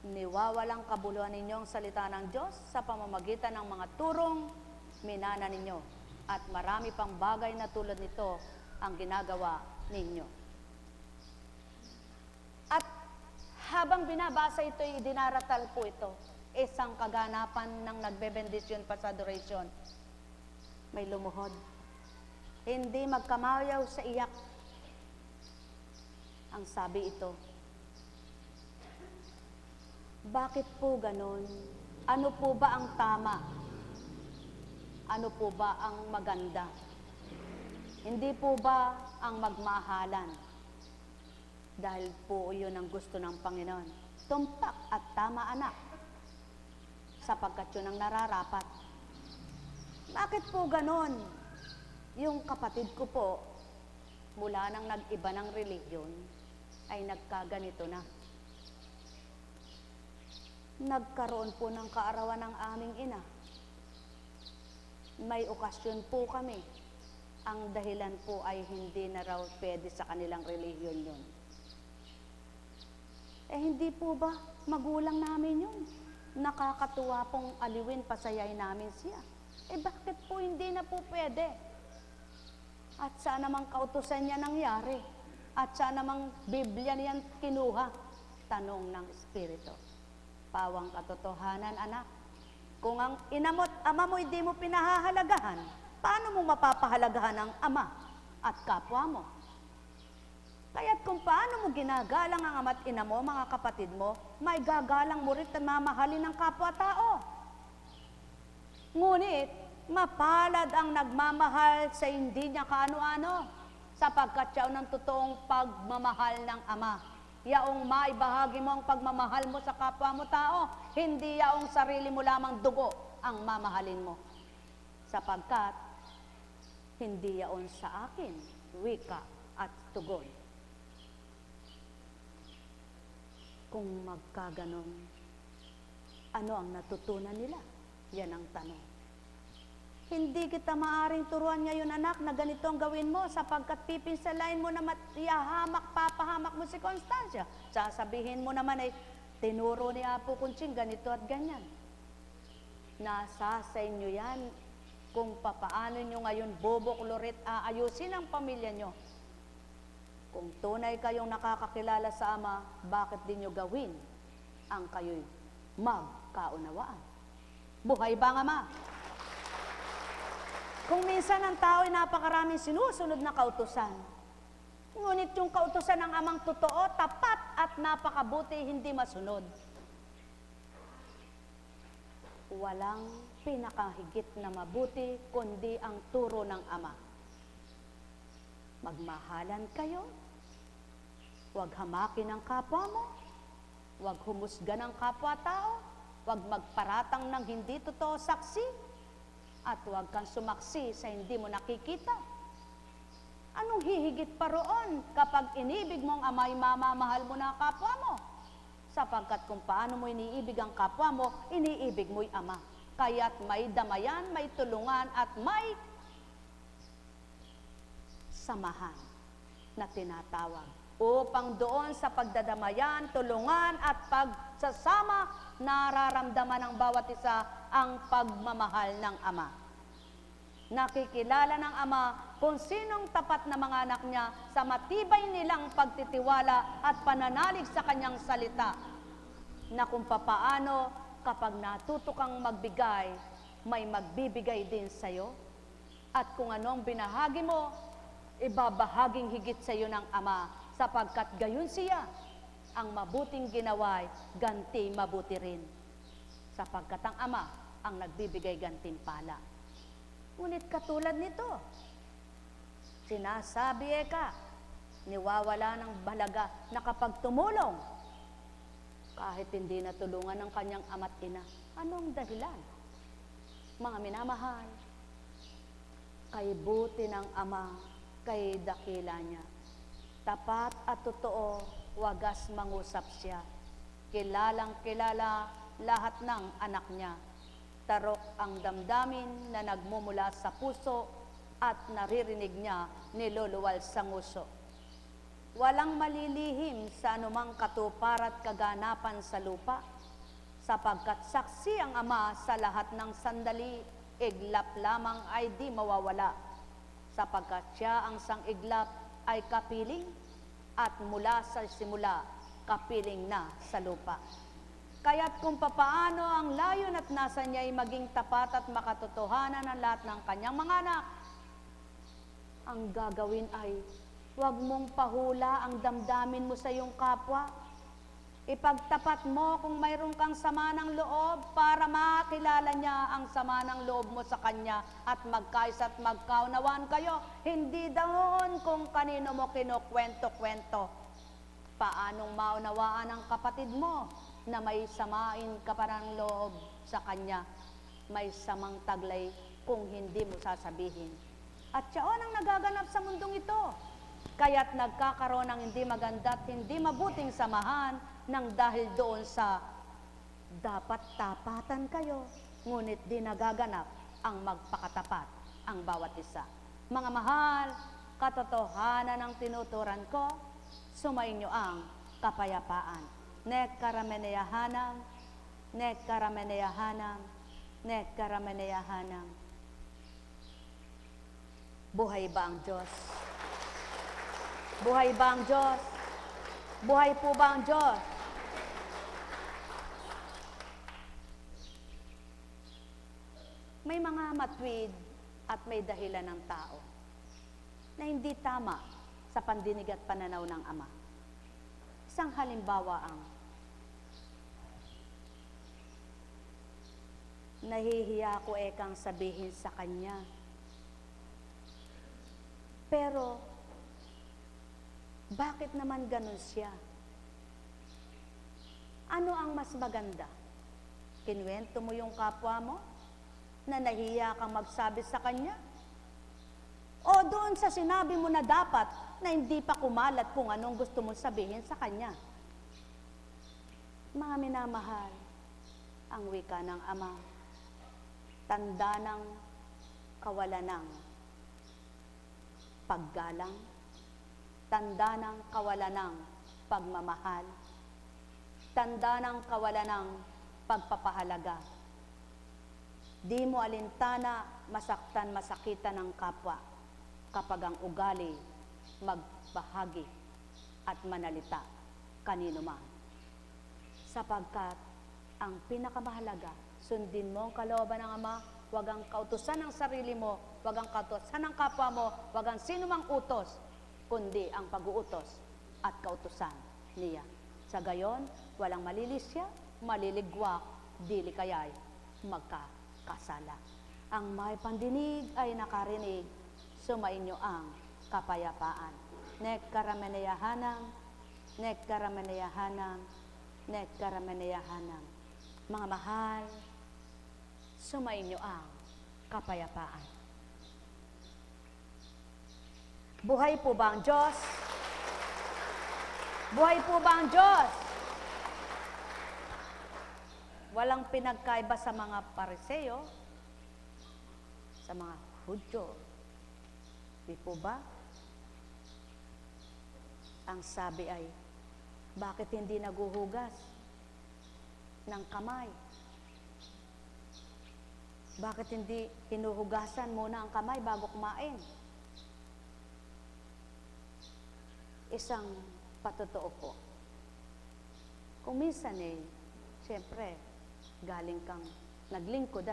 niwawalang kabuluhan ninyo ang salita ng Diyos sa pamamagitan ng mga turong minana ninyo. At marami pang bagay na tulad nito ang ginagawa ninyo. At habang binabasa ito, dinaratal po ito. Isang kaganapan ng nagbebendisyon pa sa adoration. May lumuhod. Hindi magkamayaw sa iyak. Ang sabi ito, bakit po ganon? Ano po ba ang tama? Ano po ba ang maganda? Hindi po ba ang magmahalan? Dahil po yun ang gusto ng Panginoon. Tumpak at tama, anak, sapagkat yun ang nararapat. Bakit po ganon? Yung kapatid ko po, mula nang nag-iba ng relihiyon, ay nagkaganito na. Nagkaroon po ng kaarawan ng aming ina. May okasyon po kami. Ang dahilan po ay hindi na raw pwede sa kanilang relihiyon yun. Hindi po ba magulang namin yun? Nakakatuwa pong aliwin, pasayain namin siya. Bakit po hindi na po pwede? At saan namang kautusan niya nangyari? At saan namang Biblia niyan kinuha? Tanong ng Espiritu. Pawang katotohanan, anak. Kung ang ina mo't ama mo hindi mo pinahahalagahan, paano mo mapapahalagahan ang ama at kapwa mo? Kaya't kung paano mo ginagalang ang ama at ina mo, mga kapatid mo, may gagalang mo rin at mamahalin ng kapwa-tao. Ngunit, mapalad ang nagmamahal sa hindi niya kaano-ano, sapagkat siya ng totoong pagmamahal ng ama. Yaong maibahagi mo ang pagmamahal mo sa kapwa mo tao, hindi yaong sarili mo lamang dugo ang mamahalin mo. Sapagkat, hindi yaon sa akin, wika at tugon. Kung magkaganon, ano ang natutunan nila? Yan ang tanong. Hindi kita maaring turuan ngayon, anak, na ganito ang gawin mo sapagkat pipinsalain mo na papahamak mo si Constancia. Sasabihin mo naman ay, tinuro ni Apo Kunching ganito at ganyan. Nasa sa inyo yan kung papaano nyo ngayon bubuklurit aayusin ang pamilya nyo. Kung tunay kayong nakakakilala sa Ama, bakit di nyo gawin ang kayo'y magkaunawaan? Buhay ba ang Ama? Kung minsan ang tao ay napakaraming sinusunod na kautusan, ngunit yung kautusan ng Amang totoo, tapat at napakabuti, hindi masunod. Walang pinakahigit na mabuti, kundi ang turo ng Ama. Magmahalan kayo, huwag hamakin ang kapwa mo, huwag humusga ng kapwa-tao, huwag magparatang ng hindi totoo saksi, at huwag kang sumaksi sa hindi mo nakikita. Anong hihigit pa roon kapag inibig mo ang ama'y mamamahal mo na kapwa mo? Sapagkat kung paano mo iniibig ang kapwa mo, iniibig mo'y Ama. Kaya't may damayan, may tulungan, at may samahan na tinatawag. Upang doon sa pagdadamayan, tulungan, at pagsasama, nararamdaman ng bawat isa ang pagmamahal ng Ama. Nakikilala ng Ama kung sinong tapat na mga anak niya sa matibay nilang pagtitiwala at pananalig sa kanyang salita, na kung papaano kapag natuto kang magbigay, may magbibigay din sa'yo, at kung anong binahagi mo, ibabahaging higit sa'yo ng Ama, sapagkat gayon siya ang mabuting ginawa'y ganti mabuti rin, sapagkat ang Ama ang nagbibigay gantimpala. Ngunit katulad nito, sinasabi niwawala ng balaga na kapag tumulong, kahit hindi natulungan ng kanyang ama't ina. Anong dahilan? Mga minamahal, kay buti ng Ama, kay dakila niya. Tapat at totoo, wagas mangusap siya. Kilalang kilala lahat ng anak niya. Tarok ang damdamin na nagmumula sa puso at naririnig niya niluluwal sa nguso. Walang malilihim sa anumang katupar at kaganapan sa lupa, sapagkat saksi ang Ama sa lahat ng sandali, iglap lamang ay di mawawala, sapagkat siya ang sang-iglap ay kapiling, at mula sa simula, kapiling na sa lupa. Kaya't kung papaano ang layon at nasa niya ay maging tapat at makatotohanan ang lahat ng kanyang mga anak, ang gagawin ay huwag mong pahula ang damdamin mo sa iyong kapwa. Ipagtapat mo kung mayroon kang sama ng loob para makilala niya ang sama ng loob mo sa kanya at magkaisa at magkaunawaan kayo. Hindi doon kung kanino mo kinukwento-kwento. Paanong maunawaan ang kapatid mo na may samain ka pa ng loob sa kanya? May samang taglay kung hindi mo sasabihin. At siyaon ang nagaganap sa mundong ito. Kaya't nagkakaroon ng hindi maganda at hindi mabuting samahan nang dahil doon sa dapat tapatan kayo, ngunit di nagaganap ang magpakatapat ang bawat isa. Mga mahal, katotohanan ng tinuturan ko, sumainyo ang kapayapaan. Nek karameneyahanam, nek karameneyahanam, nek karameneyahanam. Buhay ba ang Diyos? Buhay ba ang Diyos? Buhay po ba ang Diyos? May mga matwid at may dahilan ng tao na hindi tama sa pandinig at pananaw ng Ama. Isang halimbawa ang nahihiya ko ekang sabihin sa Kanya. Pero, bakit naman ganun siya? Ano ang mas maganda? Kinuwento mo yung kapwa mo na nahiya kang magsabi sa Kanya? O doon sa sinabi mo na dapat na hindi pa kumalat kung anong gusto mong sabihin sa Kanya? Mga minamahal, ang wika ng Ama, tanda ng kawalan ng paggalang, tanda ng kawalan ng pagmamahal, tanda ng kawalan ng pagpapahalaga. Di mo alintana, masaktan, masakitan ng kapwa kapag ang ugali, magbahagi at manalita kanino man. Sapagkat ang pinakamahalaga, sundin mo ang kalooban ng Ama, huwag ang kautusan ng sarili mo, huwag ang kautusan ng kapwa mo, huwag ang sino mang utos, kundi ang pag-uutos at kautusan niya. Sa gayon, walang malilisya, maliligwak, dili kaya'y magkakasala. Ang may pandinig ay nakarinig, sumainyo ang kapayapaan. Nek karameneyahanam, nek karameneyahanam, nek karameneyahanam. Mga mahal, sumainyo ang kapayapaan. Buhay po ba ang Diyos? Buhay po ba ang Diyos? Walang pinagkaiba sa mga Pariseo, sa mga Hudyo. Di po ba? Ang sabi ay, bakit hindi naguhugas ng kamay? Bakit hindi hinuhugasan muna ang kamay bago kumain? Isang patotoo po. Kung minsan siyempre, galing kang naglingkod,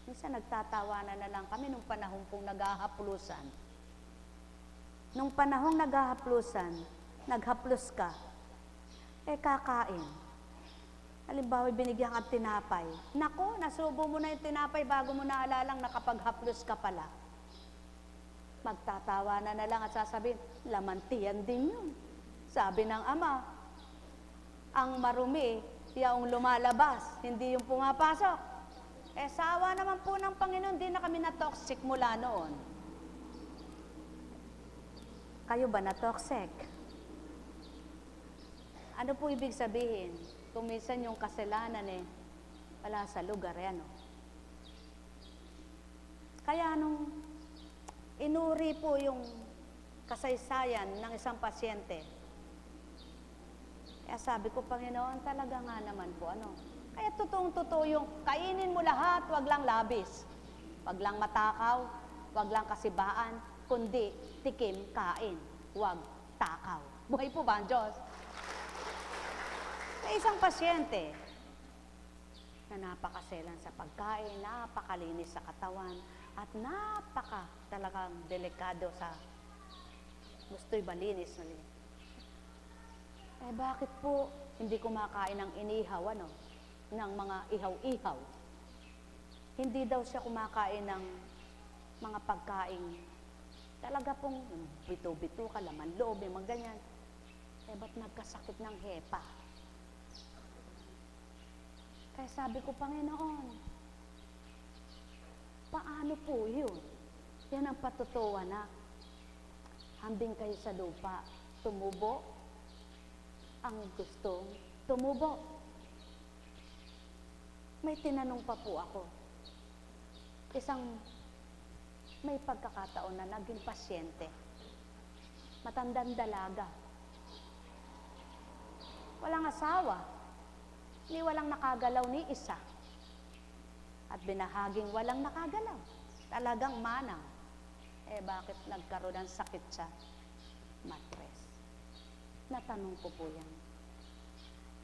minsan nagtatawanan na lang kami nung panahon pong naghahaplusan. Nung panahong naghahaplusan, naghaplos ka, kakain. Halimbawa, binigyan ka tinapay. Nako, nasubo mo na yung tinapay bago mo naalalang nakapaghaplos ka pala. Magtatawanan na lang at sasabihin, lamantiyan din yun. Sabi ng Ama, ang marumi, yung lumalabas, hindi yung pumapasok. Sawa naman po ng Panginoon, di na kami na-toxic mula noon. Kayo ba na-toxic? Ano po ibig sabihin? Kung minsan yung kasalanan wala sa lugar, Kaya nung inuri po yung kasaysayan ng isang pasyente, kaya sabi ko, Panginoon, talaga nga naman po, Kaya totoong-totoo yung kainin mo lahat, wag lang labis. Wag lang matakaw, wag lang kasibaan, kundi tikim, kain, wag takaw. Buhay po ba ang Diyos? May isang pasyente na napakaselan sa pagkain, napakalinis sa katawan, at talagang delikado sa gusto'y malinis. Bakit po hindi kumakain ng inihaw, ng mga ihaw-ihaw? Hindi daw siya kumakain ng mga pagkain. Talaga pong bito-bito, laman loob, mga ganyan. Ba't nagkasakit ng hepa? Kaya sabi ko, Panginoon, paano po yun? Yan ang patutuwa na hambing kayo sa lupa, tumubo ang gustong tumubo. May tinanong pa po ako. Isang may pagkakataon na naging pasyente. Matandang dalaga. Walang asawa, ni walang nakagalaw ni isa. At binahaging walang nakagalaw. Talagang manang. Bakit nagkaroon ng sakit siya? Matres. Natanong ko po yan.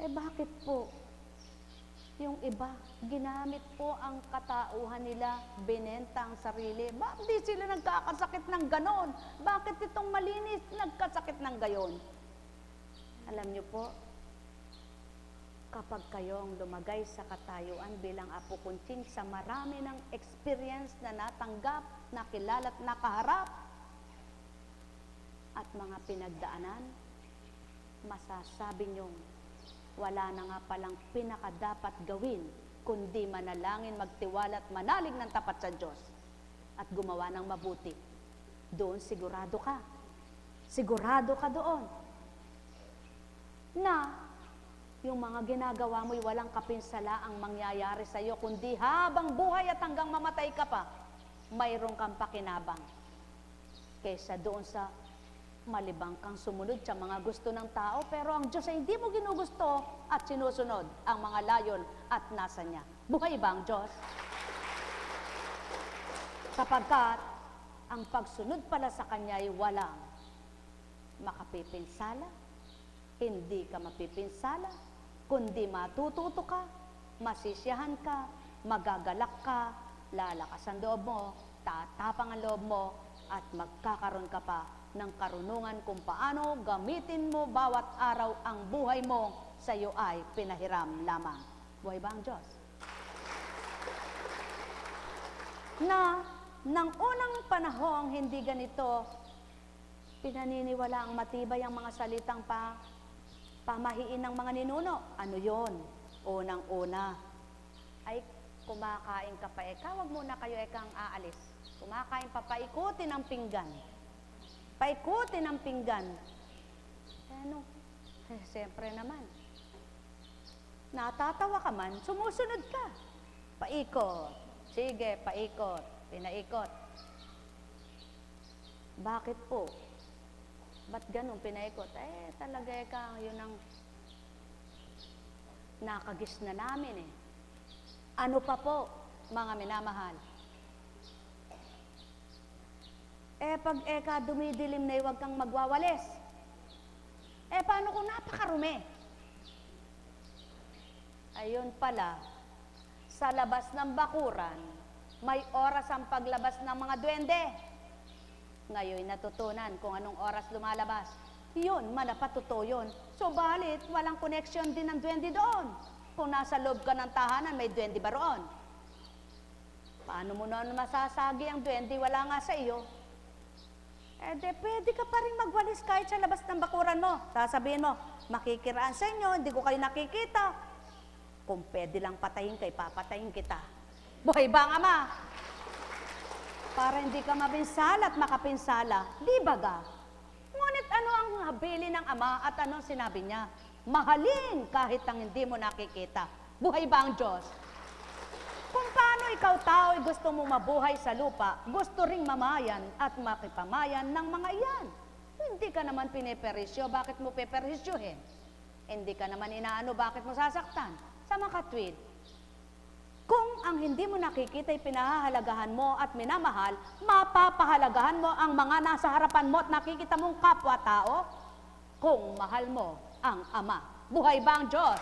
Bakit po? Yung iba, ginamit po ang katauhan nila, binenta ang sarili. Bakit di sila nagkakasakit ng ganon? Bakit itong malinis nagkasakit ng gayon? Alam niyo po, kapag kayong lumagay sa katayuan bilang Apo Kunching sa marami ng experience na natanggap, nakilala at nakaharap, at mga pinagdaanan, masasabi niyong wala na nga palang pinakadapat gawin, kundi manalangin, magtiwala at manalig ng tapat sa Diyos at gumawa ng mabuti. Doon sigurado ka. Sigurado ka doon na yung mga ginagawa mo'y walang kapinsala ang mangyayari sa iyo, kundi habang buhay at hanggang mamatay ka pa, mayroong kang pakinabang. Kaysa doon sa malibang kang sumunod sa mga gusto ng tao, pero ang Diyos ay hindi mo ginugusto at sinusunod ang mga layon at nasa niya. Buhay ba ang Diyos? Sapagkat ang pagsunod pala sa Kanya ay walang makapipinsala, hindi ka mapipinsala, kundi matututo ka, masisiyahan ka, magagalak ka, lalakas ang loob mo, tatapang ang loob mo, at magkakaroon ka pa ng karunungan kung paano gamitin mo bawat araw ang buhay mo sa iyo ay pinahiram lamang. Buhay ba ang Diyos? Na nang unang panahong hindi ganito, pinaniniwala ang matibay ang mga salitang pamahiin ng mga ninuno. Ano yon? Unang-una, ay kumakain ka pa wag muna kayo ekang aalis. Kumakain pa, paikutin ang pinggan. Paikutin ang pinggan. Siyempre naman. Natatawa ka man, sumusunod ka. Paikot. Sige, paikot. Pinaikot. Bakit po? Ba't ganun pinaikot? Talaga yun ang nakagis na namin Ano pa po, mga minamahal? Pag dumidilim na huwag kang magwawalis. Paano kung napakarumi? Ayun pala, sa labas ng bakuran, may oras ang paglabas ng mga duwende. Ngayon natutunan kung anong oras lumalabas. Yun, malapatuto yun. Subalit, walang connection din ng duwende doon. Kung nasa loob ka ng tahanan, may duwende ba roon? Paano mo noon masasagi ang duwende? Wala nga sa iyo. Pwede ka pa rin magwalis kahit sa labas ng bakuran mo. Sasabihin mo, makikiraan sa inyo, hindi ko kayo nakikita. Kung pwede lang patayin kay papatayin kita. Buhay ba ang Ama? Para hindi ka mapinsala at makapinsala, di ba ga? Ngunit ano ang habili ng Ama at anong sinabi niya? Mahalin kahit ang hindi mo nakikita. Buhay ba ang Diyos? Kung paano ikaw tao ay gusto mo mabuhay sa lupa, gusto ring mamayan at makipamayan ng mga iyan. Hindi ka naman pineperisyo, bakit mo peperisyohin? Hindi ka naman inaano, bakit mo sasaktan? Sa makatwid, kung ang hindi mo nakikita ay pinahahalagahan mo at minamahal, mapapahalagahan mo ang mga nasa harapan mo at nakikita mong kapwa-tao kung mahal mo ang Ama. Buhay ba ang Diyos?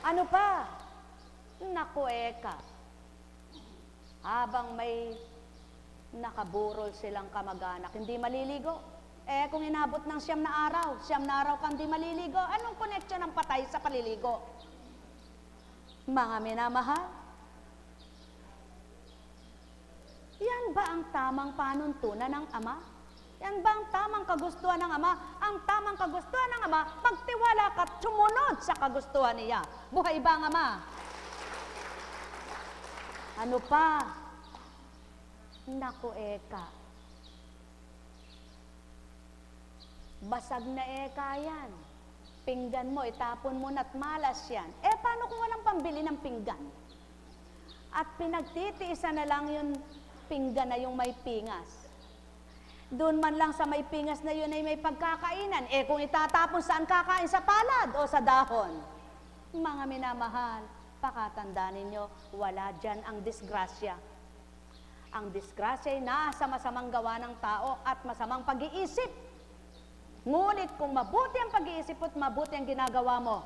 Ano pa? Naku habang may nakaburol silang kamag-anak, hindi maliligo. Kung inabot ng 9 na araw kang di maliligo, anong connection ng patay sa paliligo? Mga minamahal, yan ba ang tamang panuntunan ng Ama? Yan ba ang tamang kagustuhan ng Ama? Ang tamang kagustuhan ng Ama, magtiwala ka at sumunod sa kagustuhan niya. Buhay ba ang Ama? Ano pa? Naku basag na yan. Pinggan mo, itapon mo na't malas yan. Paano kung walang pambili ng pinggan? At pinagtitiisan na lang yung pinggan na yung may pingas. Doon man lang sa may pingas na yun ay may pagkakainan. Eh kung itatapon saan kakain, sa palad o sa dahon? Mga minamahal, pakatandaan ninyo, wala dyan ang disgrasya. Ang disgrasya ay nasa masamang gawa ng tao at masamang pag-iisip. Ngunit kung mabuti ang pag-iisip at mabuti ang ginagawa mo,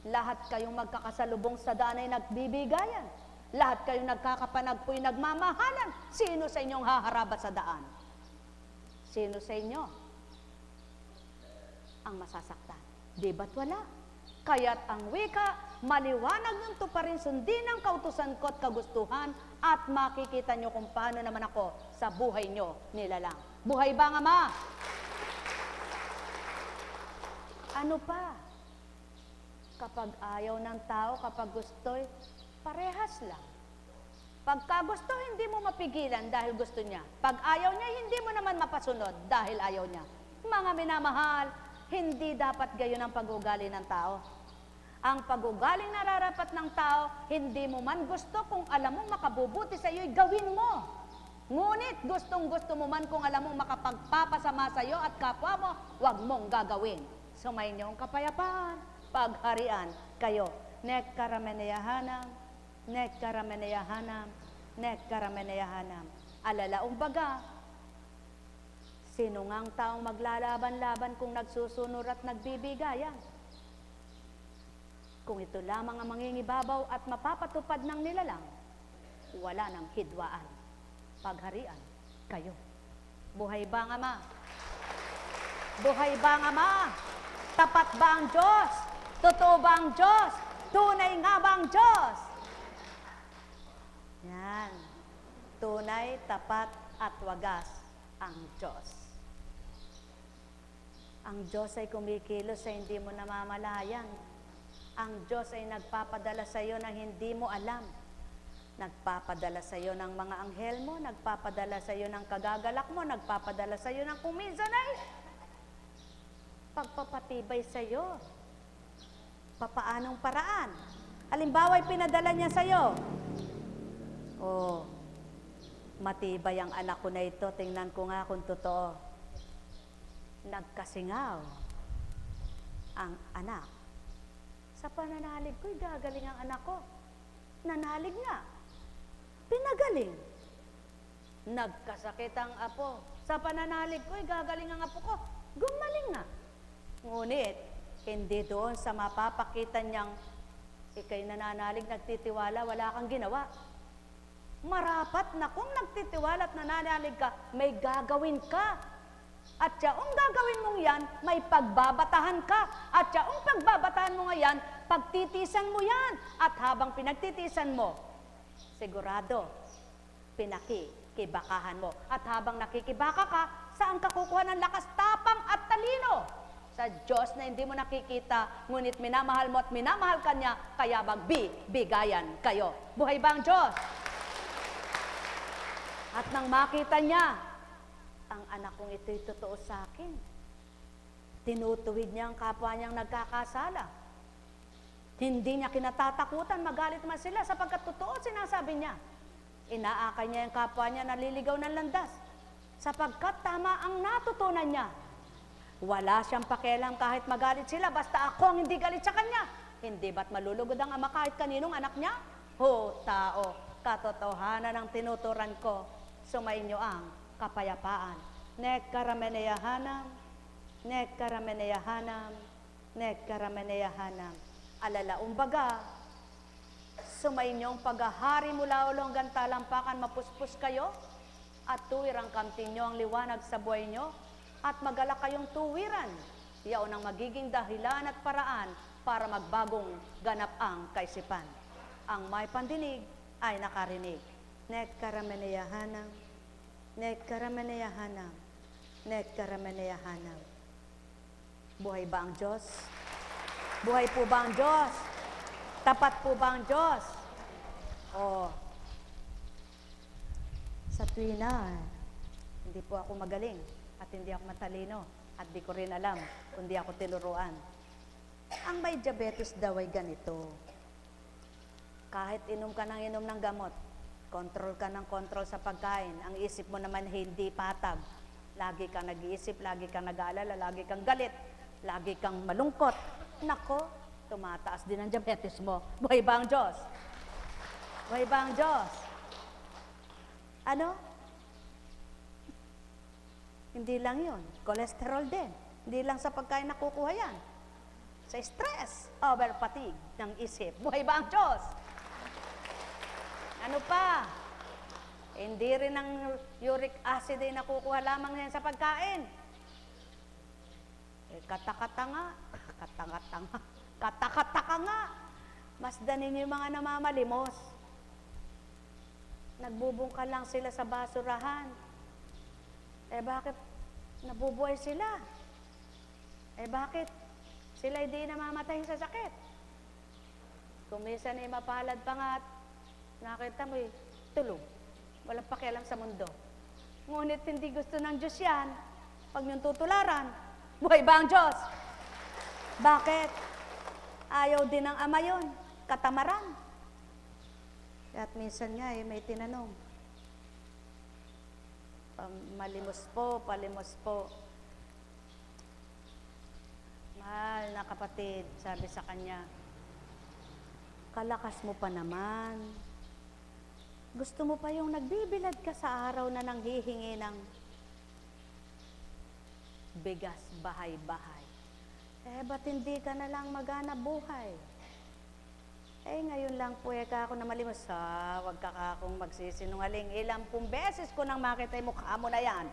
lahat kayong magkakasalubong sa daan ay nagbibigayan. Lahat kayong nagkakapanagpo'y nagmamahalan. Sino sa inyong haharabat sa daan? Sino sa inyo ang masasaktan? Di ba't wala? Kaya't ang wika, maliwanag nung tuparin sundin ang kautusan ko at kagustuhan at makikita nyo kung paano naman ako sa buhay nyo nilalang. Buhay ba nga, ma? Ano pa? Kapag ayaw ng tao, kapag gusto'y, parehas lang. Pagka gusto, hindi mo mapigilan dahil gusto niya. Pag ayaw niya, hindi mo naman mapasunod dahil ayaw niya. Mga minamahal, hindi dapat gayon ang pag-ugali ng tao. Ang pag-ugaling nararapat ng tao, hindi mo man gusto kung alam mong makabubuti sa iyo'y gawin mo. Ngunit gustong-gusto mo man kung alam mong makapagpapasama sa iyo at kapwa mo, huwag mong gagawin. Sumayin niyo ang kapayapaan, pagharian kayo. Nekkarameneyahanam, nekkarameneyahanam, nekkarameneyahanam. Alalaong baga, sino ngang taong maglalaban-laban kung nagsusunod at nagbibigayan? Kung ito lamang ang mangingibabaw at mapapatupad ng nilalang, wala nang hidwaan. Pagharian kayo. Buhay ba ang Ama? Buhay ba ang Ama? Tapat ba ang Diyos? Totoo ba ang Diyos? Tunay nga ba ang Diyos? Yan. Tunay, tapat, at wagas ang Diyos. Ang Diyos ay kumikilos sa hindi mo namamalayan. Ang Diyos ay nagpapadala sa iyo na hindi mo alam. Nagpapadala sa iyo ng mga anghel mo, nagpapadala sa iyo ng kagagalak mo, nagpapadala sa iyo ng kuminsan ay pagpapatibay sa iyo. Papaanong paraan? Halimbawa, pinadala niya sa iyo. Oh, matibay ang anak ko na ito. Tingnan ko nga kung totoo. Nagkasingaw ang anak. Sa pananalig ko'y gagaling ang anak ko. Nanalig nga. Pinagaling. Nagkasakit ang apo. Sa pananalig ko'y gagaling ang apo ko. Gumaling nga. Ngunit, hindi doon sa mapapakita niyang ikay nananalig, nagtitiwala, wala kang ginawa. Marapat na kung nagtitiwala at nananalig ka, may gagawin ka. At yaong gagawin mong yan, may pagbabatahan ka. At yaong pagbabatahan mo ngayon, pagtitisan mo yan. At habang pinagtitisan mo, sigurado, pinakikibakahan mo. At habang nakikibaka ka, saan ka kukuha ng lakas, tapang at talino? Sa Diyos na hindi mo nakikita, ngunit minamahal mo at minamahal ka niya, kaya magbibigayan kayo. Buhay ba ang Diyos? At nang makita niya, ang anak kong ito'y totoo sa akin. Tinutuwid niya ang kapwa niyang nagkakasala. Hindi niya kinatatakutan, magalit man sila sapagkat totoo sinasabi niya. Inaakay niya yung kapwa niya, naliligaw ng landas. Sapagkat tama ang natutunan niya. Wala siyang pakialam kahit magalit sila, basta ako ang hindi galit sa kanya. Hindi ba't malulugod ang ama kahit kaninong anak niya? Ho, tao, katotohanan ang tinuturan ko. Sumainyo ang kapayapaan. Nekkarameneyahanam, nekkarameneyahanam, nekkarameneyahanam. Alalaong baga, sumainyong paghahari mula ulong gantalampakan, mapuspos kayo, at tuwirang kamting nyo ang liwanag sa buhay nyo, at magalak kayong tuwiran. Yaon ang magiging dahilan at paraan para magbagong ganap ang kaisipan. Ang may pandinig ay nakarinig. Nekkarameneyahanam, nekkarameneyahanam, nekkarameneyahanam. Buhay ba ang Diyos? Buhay po ba ang Diyos? Tapat po ba ang Diyos? O, sa tuwina, hindi po ako magaling at hindi ako matalino at di ko rin alam kung di ako tinuruan. Ang may diabetes daw ay ganito. Kahit inom ka ng gamot, kontrol ka ng kontrol sa pagkain, ang isip mo naman hindi patag. Lagi kang nag-iisip, lagi kang nag-aalala, lagi kang galit, lagi kang malungkot. Nako, tumataas din ang diabetes mo. Buhay ba ang Diyos? Buhay ba ang Diyos? Ano? Hindi lang yun. Cholesterol din. Hindi lang sa pagkain nakukuha yan. Sa stress, over fatigue ng isip. Buhay ba ang Diyos? Ano pa? Hindi rin ang uric acid ay nakukuha lamang yan sa pagkain. Katakata nga. Katakataka nga. Masdanin yung mga namamalimos. Nagbubungka lang sila sa basurahan. Bakit nabubuhay sila? Bakit sila hindi namamatay sa sakit? Kung minsan ay mapalad pa nga at nakita mo tulong. Walang pakialam sa mundo. Ngunit hindi gusto ng Diyos yan. Pag niyong tutularan, buhay ba ang Diyos? Bakit? Ayaw din ng Ama yun. Katamaran. At minsan nga may tinanong, palimos po. Mahal na kapatid, sabi sa kanya, kalakas mo pa naman. Gusto mo pa yung nagbibilad ka sa araw na nanghihingi ng bigas bahay-bahay. Ba't hindi ka na lang maghanap buhay? Ngayon lang po ka ako na malimos. Wag ka akong magsisinungaling. Ilang pong beses ko nang makita yung mukha mo na yan.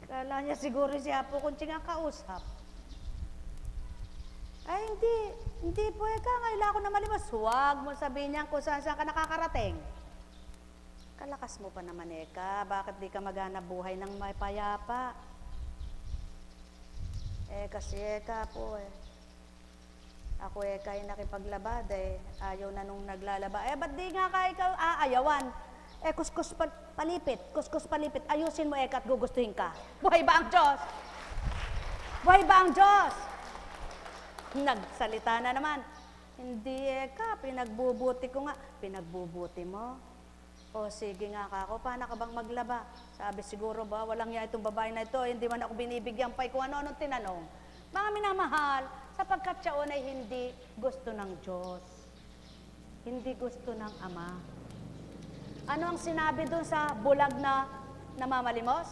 Kala niya siguro siya po kung nga kausap. Hindi po ka. Ngayon ako na malimos. Huwag mo sabihin niya kung saan ka nakakarating. Kalakas mo pa naman ka. Bakit di ka maghanap buhay ng may payapa? Kasi ka po Ako kay nakipaglabad ayaw na nung naglalaba. Ba't di nga kaya ikaw aayawan? Kuskus palipit. Ayusin mo at gugustuhin ka. Buhay ba ang Diyos? Buhay ba ang Diyos? Nagsalita na naman. Hindi ka, pinagbubuti ko nga. Pinagbubuti mo? Sige nga ako, paano ka bang maglaba? Sabi siguro ba, walang ya itong babae na ito, hindi man ako binibigyan pa kung ano-anong tinanong. Mga minamahal, sapagkat siya ay hindi gusto ng Diyos. Hindi gusto ng Ama. Ano ang sinabi doon sa bulag na namamalimos?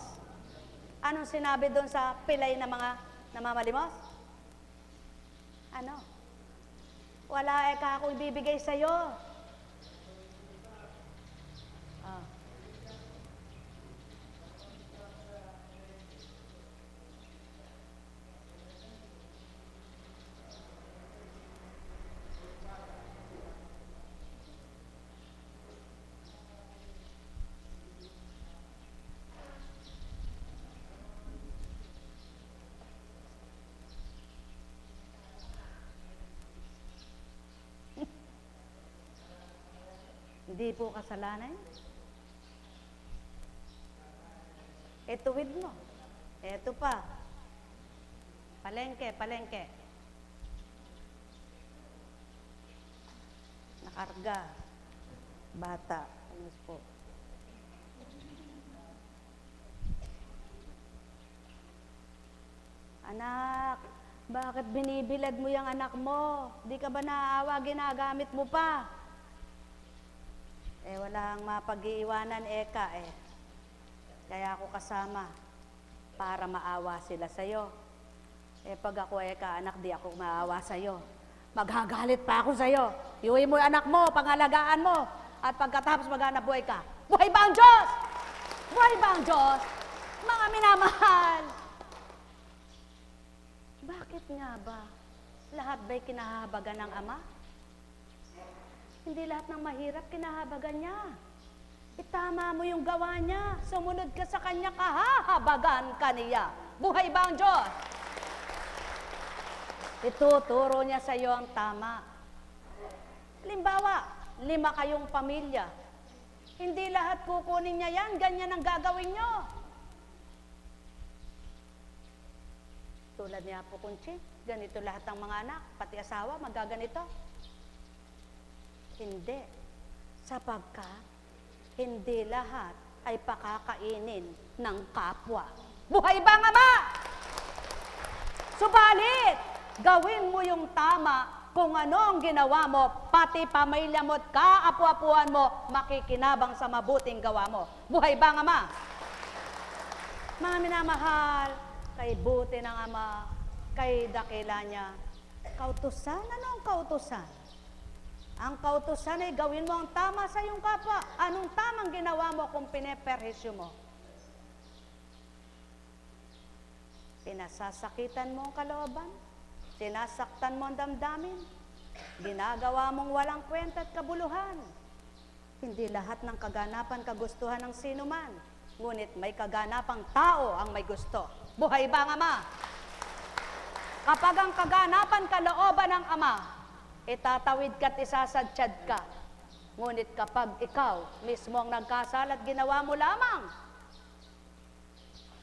Anong sinabi doon sa pilay na mga namamalimos? Ano? Wala ka akong ibibigay sa'yo. Hindi po kasalanan. Tuwid mo. Ito pa. Palengke. Nakarga. Bata. Ano po? Anak, bakit binibilad mo yung anak mo? Di ka ba naaawa, ginagamit mo pa? Walang mapag-iiwanan Kaya ako kasama para maawa sila sa'yo. Pag ako anak, di ako maawa sa'yo. Maghagalit pa ako sa'yo. Iuwi mo yung anak mo, pangalagaan mo. At pagkatapos maghanap buhay ka. Buhay ba ang Diyos? Buhay ba ang Diyos? Mga minamahal. Bakit nga ba? Lahat ba'y kinahabagan ng Ama? Hindi lahat ng mahirap kinahabagan niya. Itama mo yung gawa niya. Sumunod ka sa kanya, kahahabagan ka niya. Buhay ba ang Diyos? Ituturo niya sa iyo ang tama. Halimbawa, 5 kayong pamilya. Hindi lahat kukunin niya yan. Ganyan ang gagawin niyo. tulad ni Apo Kunchi, ganito lahat ng mga anak, pati asawa, magaganito. Hindi. Sapagkat, hindi lahat ay pakakainin ng kapwa. Buhay ba nga ba? Subalit, gawin mo yung tama kung ano ang ginawa mo, pati pamilya mo at kaapu-apuan mo, makikinabang sa mabuting gawa mo. Buhay ba nga ma? Mga minamahal, kay buti ng Ama, kay dakila niya. Kautusan? Ano ang kautusan? Ang kautusan ay gawin mo ang tama sa iyong kapwa. Anong tamang ginawa mo kung pineperhisyo mo? Pinasasakitan mo ang kalooban? Sinasaktan mo ang damdamin? Ginagawa mong walang kwenta at kabuluhan? Hindi lahat ng kaganapan kagustuhan ng sino man. Ngunit may kaganapang tao ang may gusto. Buhay ba ang Ama? Kapag ang kaganapan kalooban ng Ama, itatawid ka't isasadsyad ka. Ngunit kapag ikaw mismo ang nagkasala at ginawa mo lamang,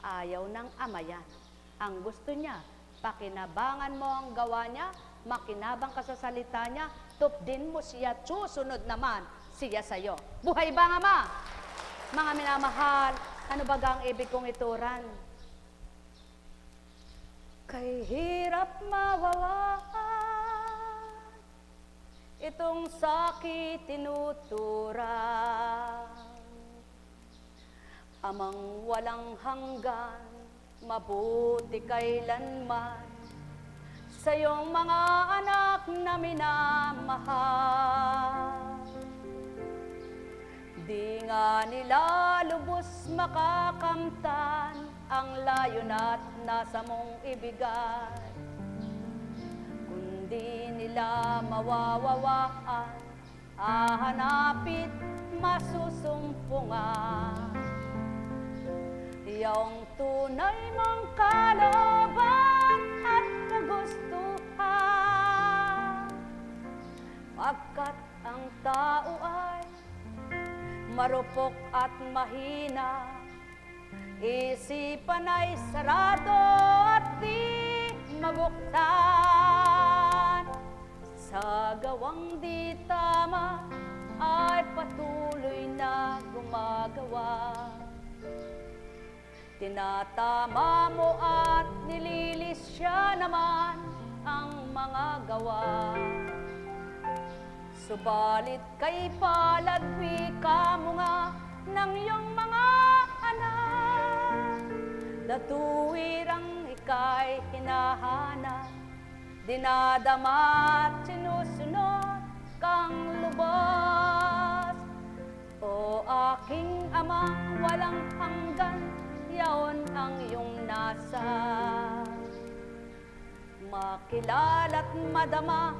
ayaw ng Ama yan. Ang gusto niya, pakinabangan mo ang gawa niya, makinabang ka sa salita niya, tupdin mo siya, susunod naman siya sa'yo. Buhay ba ang Ama? Mga minamahal, ano ba ang ibig kong ituran? Kay hirap mawawaan, itong sakit tinuturan. Amang walang hanggan, mabuti kailanman, sa iyong mga anak na minamahal. Di nga nila lubos makakamtan ang layon at nasa mong ibigay. Kundi nila mawawawaan, hahanapit masusumpungan. Iyong tunay mong kalooban at kagustuhan. Pagkat ang tao ay marupok at mahina, isipan ay sarado at di mabuksan. Sa gawang di tama ay patuloy na gumagawa. Tinatama mo at nililisya naman ang mga gawa. Subalit kay palad wika mo nga ng iyong mga anak, natuwirang ika'y hinahanap, dinadama at sinusunod kang lubos. O aking Amang walang hanggan, yaon ang iyong nasa. Makilala't madama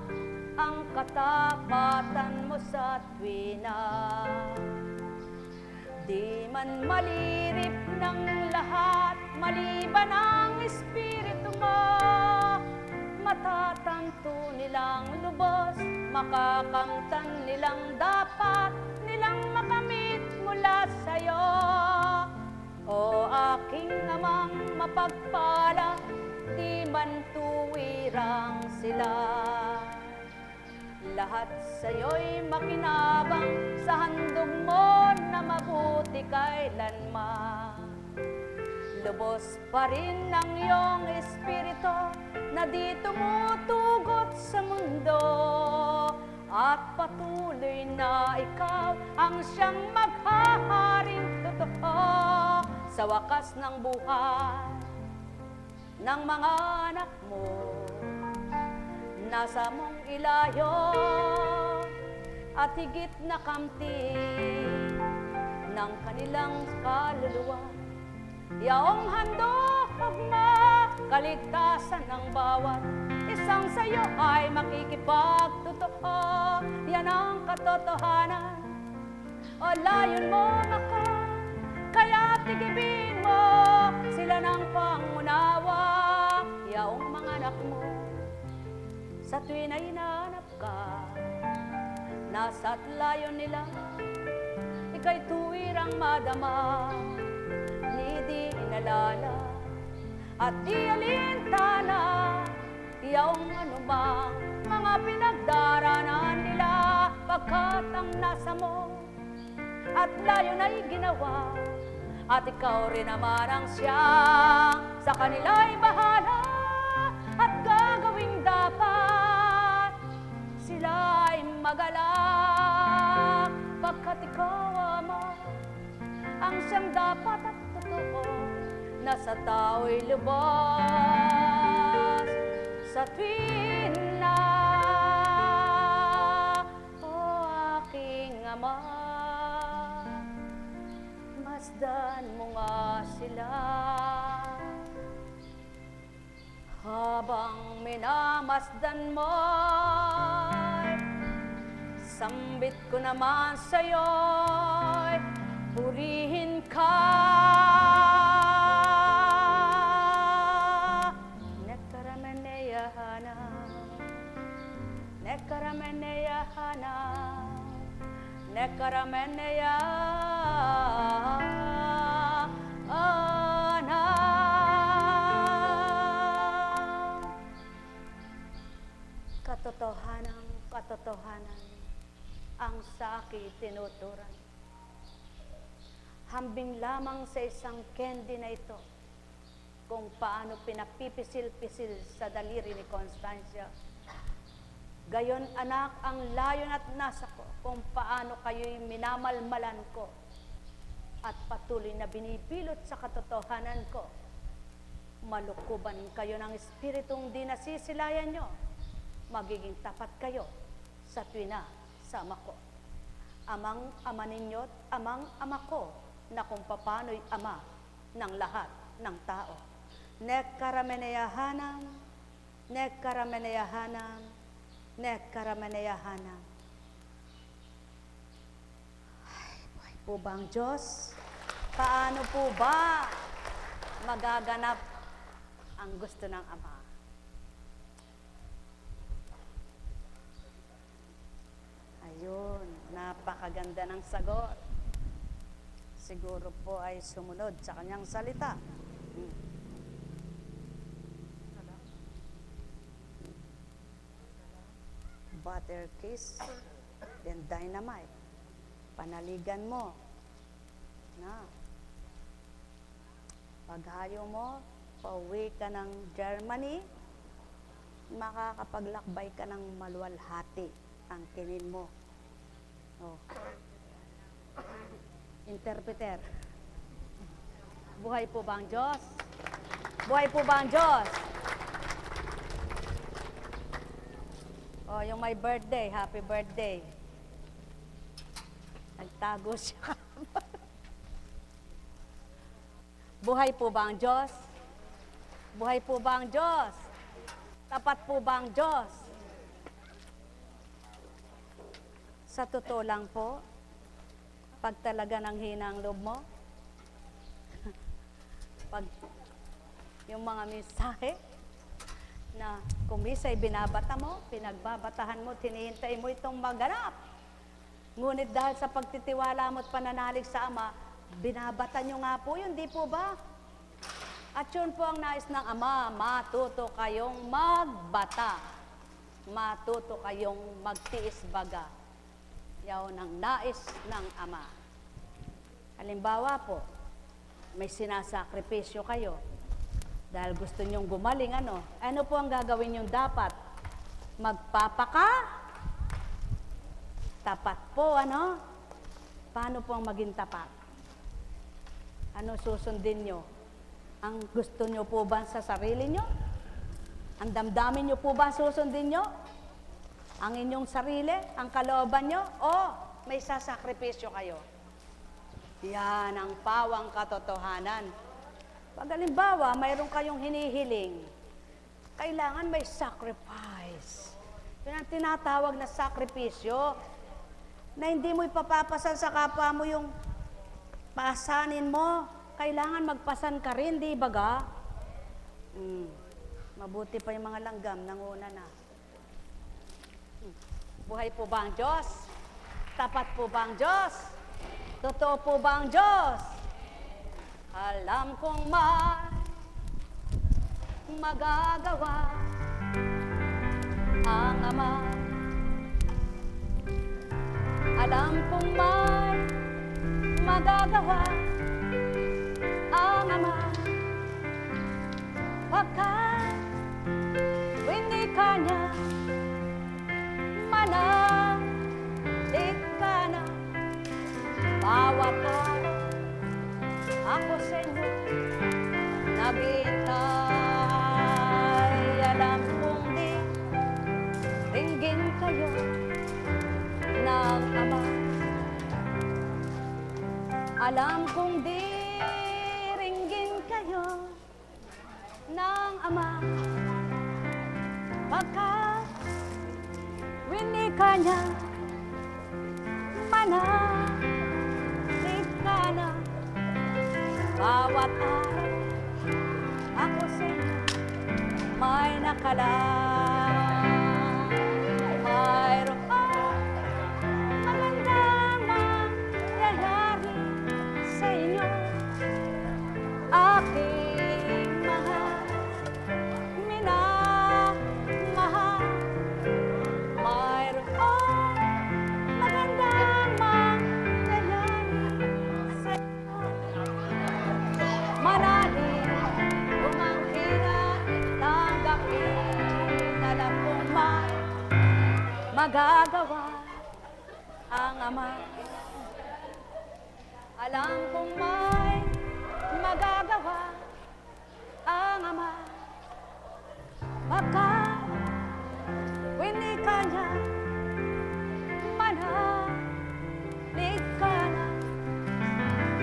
ang katapatan mo sa tuwina. Di man malirip ng lahat, maliban ang espiritu mo. Matatanto nilang lubos, makakamtan nilang dapat nilang makamit mula sa'yo. O aking Amang mapagpala, di man tuwirang sila. Lahat sa'yo'y makinabang sa handog mo na mabuti kailanman. Lubos pa rin ang iyong espiritu na di tumutugot sa mundo, at patuloy na ikaw ang siyang maghaharing totoo sa wakas ng buhay ng mga anak mo. Nasa mong ilayo at higit na kamti ng kanilang kaluluwa. Yaong handog mo, kaligtasan ng bawat isang sa'yo ay makikipagtotoo. Yan ang katotohanan, o layon mo ako, kaya tigibin mo sila ng pangunawa. Yaong mga anak mo, sa tuwin ay hinahanap ka, nasa't layon nila, ika'y tuwirang madama, ni di inalala at di alintana iyong anumang mga pinagdaranan nila, pagkat ang nasa mo at layo na'y ginawa, at ikaw rin naman ang siyang sa kanila'y bahala, at gagawing dapat sila'y magalak, pagkat ikaw, Ama, ang siyang dapat at totoo na sa tao'y lubos sa tuwin na, o aking Ama, masdan mo nga sila. Habang minamasdan mo, sambit ko naman sa'yo'y purihin ka. Nekarameneyahana, nekarameneyahana, nekarameneyahana. Katotohanan, katotohanan ang sa akin tinuturan. Hambing lamang sa isang candy na ito kung paano pinapipisil-pisil sa daliri ni Constancia. Gayon, anak, ang layon at nasa ko kung paano kayo'y minamalmalan ko at patuloy na binibilot sa katotohanan ko. Malukuban kayo ng espiritong di nasisilayan nyo. Magiging tapat kayo sa tuwina sama ko. Amang ama ninyo't amang ama ko, na kung papano'y ama ng lahat ng tao. Nekarameneyahanam, nekarameneyahanam, nekarameneyahanam. Ay, buhay po ba ang Diyos? Paano po ba magaganap ang gusto ng Ama? Ayun, napakaganda ng sagot. Siguro po ay sumunod sa kanyang salita. Butter kiss, then dynamite. Panaligan mo. Na. Paghayo mo, pauwi ka ng Germany, makakapaglakbay ka ng maluwalhati ang kinin mo. Oh. Interpreter. Buhay po ba ang Diyos? Buhay po ba ang Diyos? Oh, yung may birthday, happy birthday. Nagtago siya. Buhay po ba ang Diyos? Buhay po ba ang Diyos? Tapat po ba ang Diyos? Sa totoo lang po, pag talaga nang hina ang loob mo, pag yung mga mensahe na kumisay binabata mo, pinagbabatahan mo, tinihintay mo itong maganap. Ngunit dahil sa pagtitiwala mo at pananalig sa Ama, binabata nyo nga po yun, di po ba? At yun po ang nais ng Ama, matuto kayong magbata. Matuto kayong magtiis baga. Yaw ng nais ng Ama. Halimbawa po, may sinasakripisyo kayo dahil gusto nyong gumaling, ano po ang gagawin nyong dapat? Magpapaka? Tapat po, ano? Paano po ang maging tapat? Ano susundin nyo? Ang gusto nyo po ba sa sarili nyo? Ang damdamin nyo po ba susundin nyo? Ang inyong sarili, ang kalooban nyo, o may sasakripisyo kayo? Yan ang pawang katotohanan. Pag halimbawa, mayroon kayong hinihiling, kailangan may sacrifice. Yun ang tinatawag na sakripisyo, na hindi mo ipapapasan sa kapwa mo yung pasanin mo. Kailangan magpasan ka rin, di ba ga? Mabuti pa yung mga langgam, nanguna na. Buhay po ba ang Diyos? Tapat po ba ang Diyos? Totoo po ba ang Diyos? Alam kong may magagawa ang Ama. Alam kong may magagawa ang Ama, pagkat winika niya, manalig ka na. Bawat araw ako sa inyo naghihintay. Alam kong di ringgin kayo ng Ama. Alam kong di ringgin kayo ng Ama, pagkat winika niya, manalig ka na. Bawat araw ako sa inyo may nakalaan. Mayroon magandang mangyayari sa inyo, aking mahal, minamahal. Mayroon magandang mangyayari sa inyo, manalig, umangkina, tanggapin. Alam kong may magagawa ang Ama. Alam kong may magagawa ang Ama, pagkat winika niya, manalig ka na.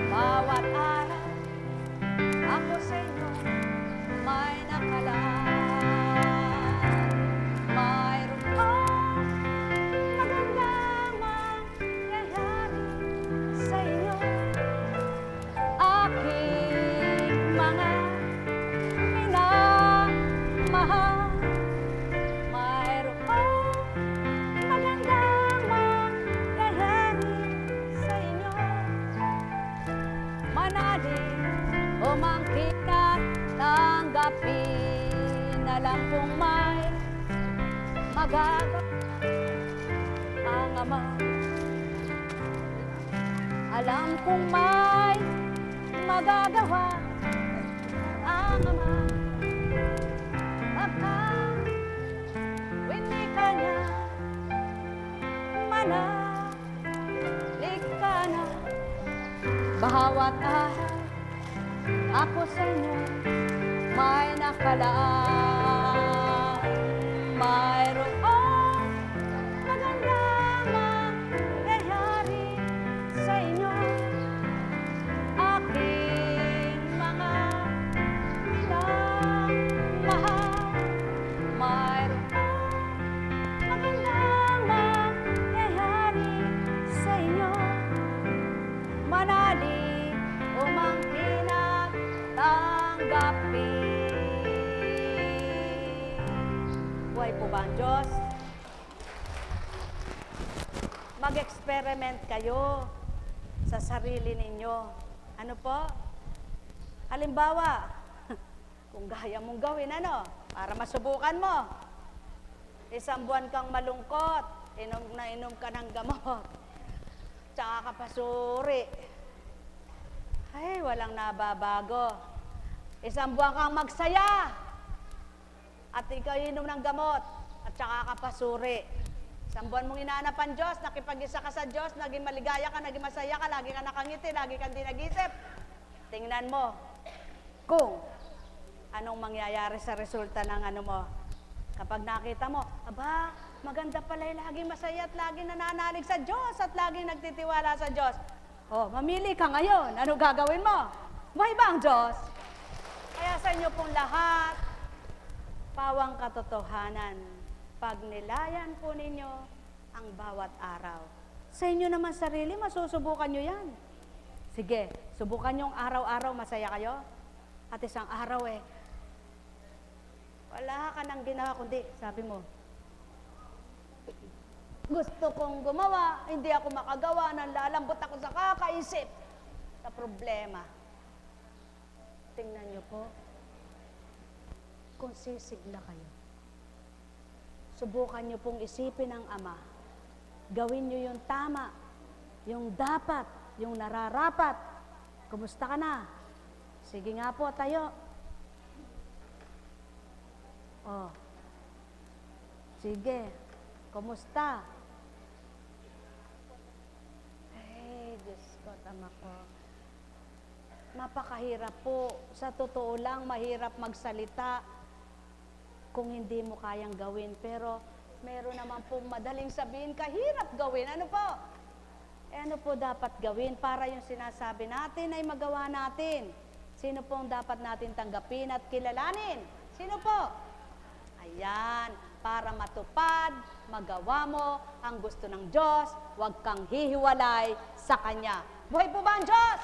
Bawat araw ako sa inyo may nakalaan. Mayroon magandang mangyayari sa inyo, aking mga minamahal. Mayroon magandang mangyayari sa inyo, manalig, umangkin at tanggapin. Alam kong may magagawa ang Ama. Alam kong may magagawa ang Ama, pagkat winika niya, manalig ka na. Bawat araw ako sa inyo may nakalaan. Mayroon magandang mangyayari sa inyo, aking mga minamahal. Mayroon magandang mangyayari sa inyo, manalig, umangkin at tanggapin. Buhay po ba ang Diyos? Mag-experiment kayo sa sarili ninyo. Ano po? Halimbawa, kung gaya mong gawin, ano? Para masubukan mo. Isang buwan kang malungkot, inom ka ng gamot, tsaka ka pasuri. Ay, walang nababago. Isang buwan kang magsaya, at ikaw inom ng gamot, at tsaka ka pasuri. Isang buwan mong inaanap ang Diyos, nakipag-isa ka sa Diyos, naging maligaya ka, naging masaya ka, lagi ka nakangiti, lagi kang di nag-isip. Tingnan mo kung anong mangyayari sa resulta ng ano mo. Kapag nakita mo, aba, maganda pala yung laging masaya at laging nananalig sa Diyos at laging nagtitiwala sa Diyos. Oh, mamili ka ngayon. Ano gagawin mo? Buhay ba ang Diyos? Kaya sa inyo pong lahat, pawang katotohanan, pagnilayan po ninyo ang bawat araw. Sa inyo naman sarili, masusubukan nyo yan. Sige, subukan nyo ang araw-araw, masaya kayo. At isang araw wala ka nang ginawa, kundi sabi mo, gusto kong gumawa, hindi ako makagawa, nanlalambot ako sa kakaisip sa problema. Tingnan nyo po, kung sisigla kayo. Subukan niyo pong isipin ang Ama. Gawin niyo yung tama, yung dapat, yung nararapat. Kumusta ka na? Sige nga po, tayo. Oh. Sige. Kumusta? Ay, Diyos ko, tama ko. Napakahirap po. Sa totoo lang, mahirap magsalita kung hindi mo kayang gawin. Pero meron naman pong madaling sabihin, kahirap gawin. Ano po? Ano po dapat gawin para yung sinasabi natin ay magawa natin? Sino pong dapat natin tanggapin at kilalanin? Sino po? Ayan, para matupad, magawa mo ang gusto ng Diyos, huwag kang hihiwalay sa Kanya. Buhay po ba ang Diyos?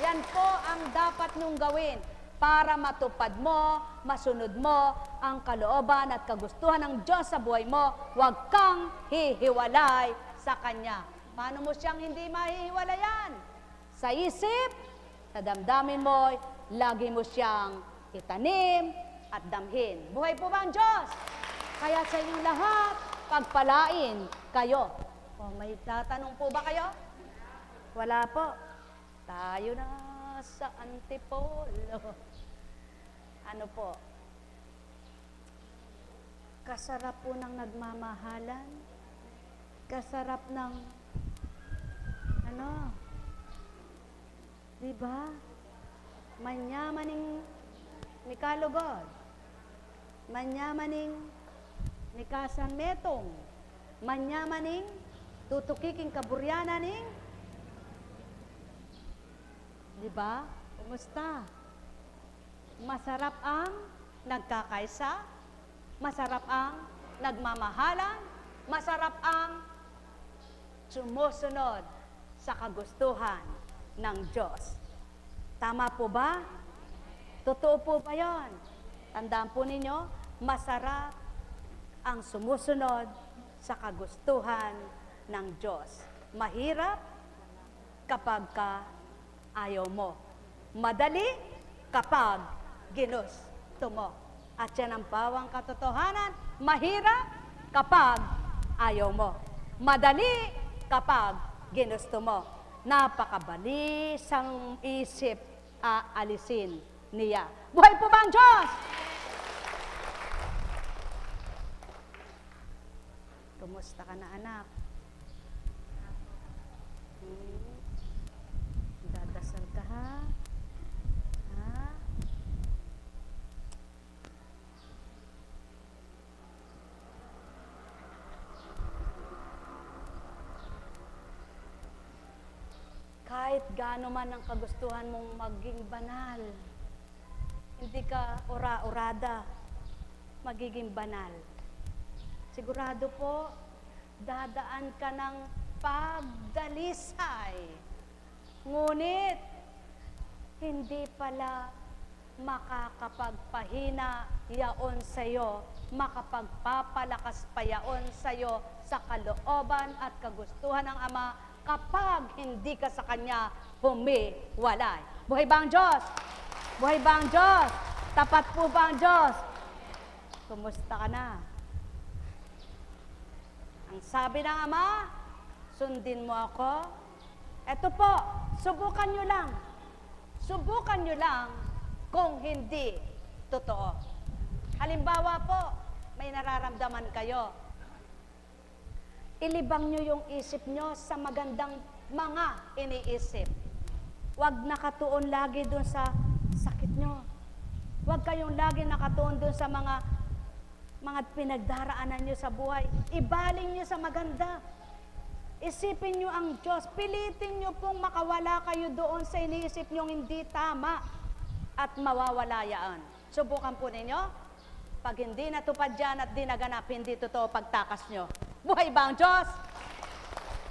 Yan po ang dapat nung gawin para matupad mo, masunod mo ang kalooban at kagustuhan ng Diyos sa buhay mo, huwag kang hihiwalay sa Kanya. Paano mo siyang hindi mahihiwalayan? Sa isip, sa damdamin mo, lagi mo siyang itanim at damhin. Buhay po ba ang Diyos? Kaya sa inyong lahat, pagpalain kayo. O, may tatanong po ba kayo? Wala po. Tayo na sa antipolo. Ano po? Kasarap po ng nagmamahalan. Kasarap ng diba? Manyamaning mikalugod. Manyamaning mikasan metong. Manyamaning tutukiking kaburyananing. Diba? Kumusta? Masarap ang nagkakaisa. Masarap ang nagmamahalan. Masarap ang sumusunod sa kagustuhan ng Diyos. Tama po ba? Totoo po ba yun? Tandaan po ninyo, masarap ang sumusunod sa kagustuhan ng Diyos. Mahirap kapag ayaw mo. Madali kapag ginusto mo. At yan ang bawang katotohanan, mahirap kapag ayaw mo. Madali kapag ginusto mo. Napakabalis ang isip aalisin niya. Buhay po ba ang Diyos? Kumusta ka na, anak? Dadasal ka, ha? Kahit gaano man ang kagustuhan mong maging banal, hindi ka ora-orada, magiging banal. Sigurado po, dadaan ka ng pagdalisay. Ngunit, hindi pala makakapagpahina yaon sa'yo, makapagpapalakas pa yaon sa'yo sa kalooban at kagustuhan ng Ama kapag hindi ka sa Kanya humiwalay. Buhay ba ang Diyos? Buhay ba ang Diyos? Tapat po ba ang Diyos? Kumusta ka na? Ang sabi ng Ama, sundin mo ako. Eto po, subukan nyo lang. Subukan nyo lang kung hindi totoo. Halimbawa po, may nararamdaman kayo. Ilibang nyo yung isip nyo sa magandang mga iniisip. Huwag nakatuon lagi dun sa sakit nyo. Huwag kayong lagi nakatuon dun sa mga pinagdaraanan nyo sa buhay. Ibaling nyo sa maganda. Isipin nyo ang Diyos. Pilitin nyo pong makawala kayo doon sa iniisip nyo hindi tama at mawawala yan. Subukan po ninyo. Pag hindi natupad dyan at di naganap, hindi totoo pagtakas nyo. Buhay ba ang Diyos?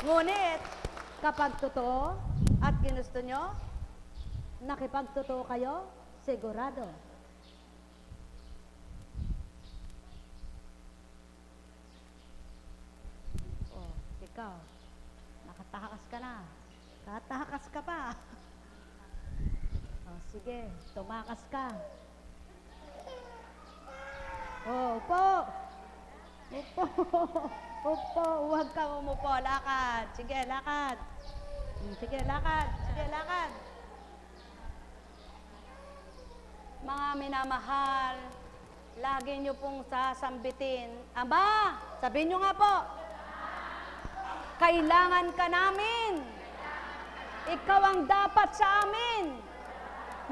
Ngunit, kapag totoo at ginusto nyo, nakipagtotoo kayo, sigurado. Oh, ikaw, nakatakas ka na. Katakas ka pa. Oh, sige, tumakas ka. Oh, upo. Upo. Upo. Huwag kang umupo. Lakad. Sige, lakad. Sige, lakad. Sige, lakad. Mga minamahal, lagi niyo pong sasambitin, Ama, sabihin niyo nga po, kailangan ka namin. Ikaw ang dapat sa amin.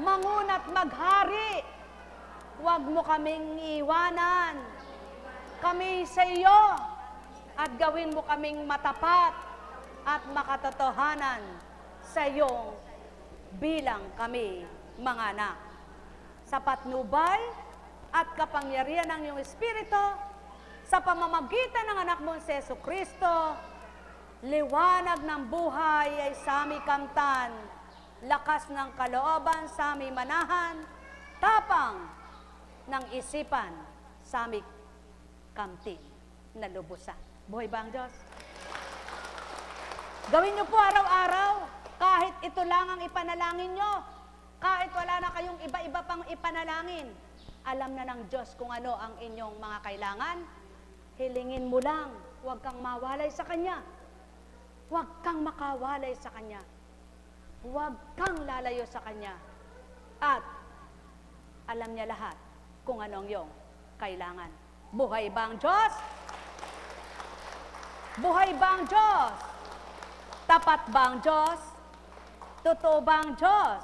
Manguna't maghari. Huwag mo kaming iwanan. Kami sa iyo. At gawin mo kaming matapat at makatotohanan sa iyong bilang kami mga anak. Sa patnubay at kapangyarihan ng iyong Espiritu, sa pamamagitan ng anak mo si Jesucristo, liwanag ng buhay ay sa aming kamtan, lakas ng kalooban sa aming manahan, tapang ng isipan sa aming kamtin na lubusan. Buhay ba ang Diyos? Gawin niyo po araw-araw, kahit ito lang ang ipanalangin niyo, kahit wala na kayong iba-iba pang ipanalangin, alam na ng Diyos kung ano ang inyong mga kailangan, hilingin mo lang, huwag kang mawalay sa Kanya. Huwag kang makawalay sa Kanya. Huwag kang lalayo sa Kanya. At alam niya lahat kung ano ang iyong kailangan. Buhay ba ang Diyos? Buhay ba ang Diyos? Tapat ba ang Diyos? Totoo ba ang Diyos?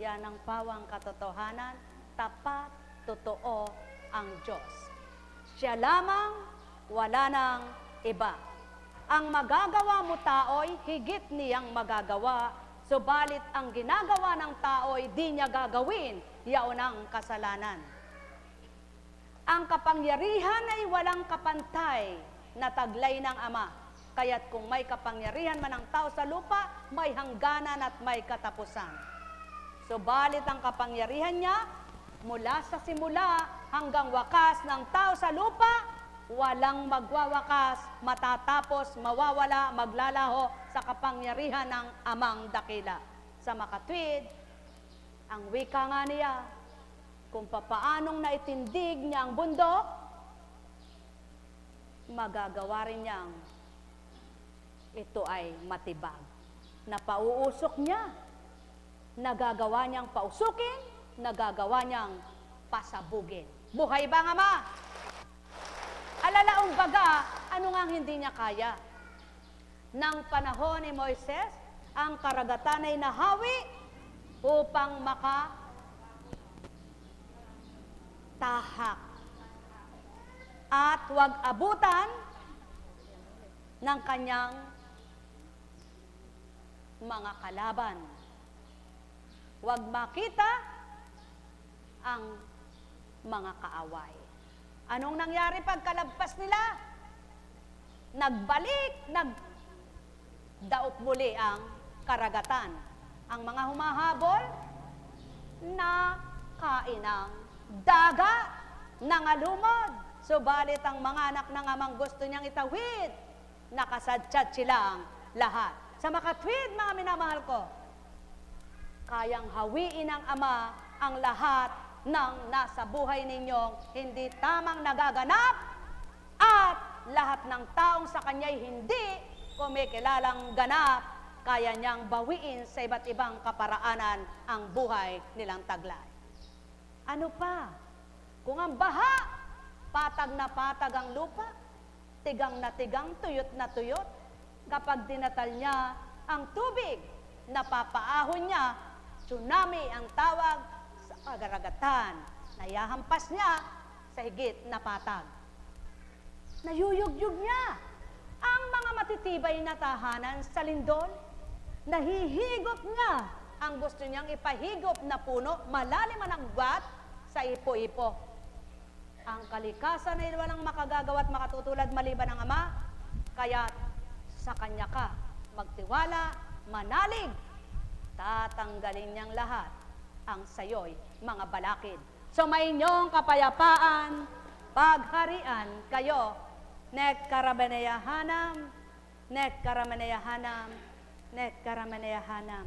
Yan ang pawang katotohanan, tapat, totoo ang Diyos. Siya lamang, wala nang iba. Ang magagawa mo tao'y higit niyang magagawa, subalit ang ginagawa ng tao'y di niya gagawin, yaon ang kasalanan. Ang kapangyarihan ay walang kapantay na taglay ng Ama. Kaya't kung may kapangyarihan man ang tao sa lupa, may hangganan at may katapusan. Subalit ang kapangyarihan niya, mula sa simula hanggang wakas ng tao sa lupa, walang magwawakas, matatapos, mawawala, maglalaho sa kapangyarihan ng Amang dakila. Sa makatwid, ang wika nga niya, kung papaanong naitindig niya ang bundok, magagawa rin niyang ito ay matibag. Napauusok niya, nagagawa niyang pausukin, nagagawa niyang pasabugin. Buhay ba nga ma? Alalaong baga, ano nga hindi niya kaya? Nang panahon ni Moises, ang karagatan ay nahawi upang makatahak at huwag abutan ng kanyang mga kalaban. Huwag makita ang mga kaaway. Anong nangyari pagkalagpas nila? Nagbalik, nagdaop muli ang karagatan. Ang mga humahabol, nakain ang dagat, nangalumod. Subalit ang mga anak ng Amang gusto niyang itawid, nakasadsyad silang lahat. Sa makatwid, mga minamahal ko, kayang hawiin ng Ama ang lahat ng nasa buhay ninyong hindi tamang nagaganap at lahat ng taong sa Kanya'y hindi kumikilalang ganap, kaya niyang bawiin sa iba't ibang kaparaanan ang buhay nilang taglay. Ano pa? Kung ang baha, patag na patag ang lupa, tigang na tigang, tuyot na tuyot, kapag dinatal niya ang tubig, napapaahon niya, tsunami ang tawag sa kagaragatan, nayahampas niya sa higit na patag. Nayuyugyug niya ang mga matitibay na tahanan sa lindol, nahihigop niya ang gusto niyang ipahigop na puno, malalim ang ugat sa ipo-ipo. Ang kalikasan ay walang makagagawa at makatutulad maliban ng Ama, kaya sa Kanya ka magtiwala, manalig, tatanggalin niyang lahat ang sayo'y mga balakid. So may inyong kapayapaan, pagharian kayo, nek karamaneyahanam, nek karamaneyahanam, nek karamaneyahanam.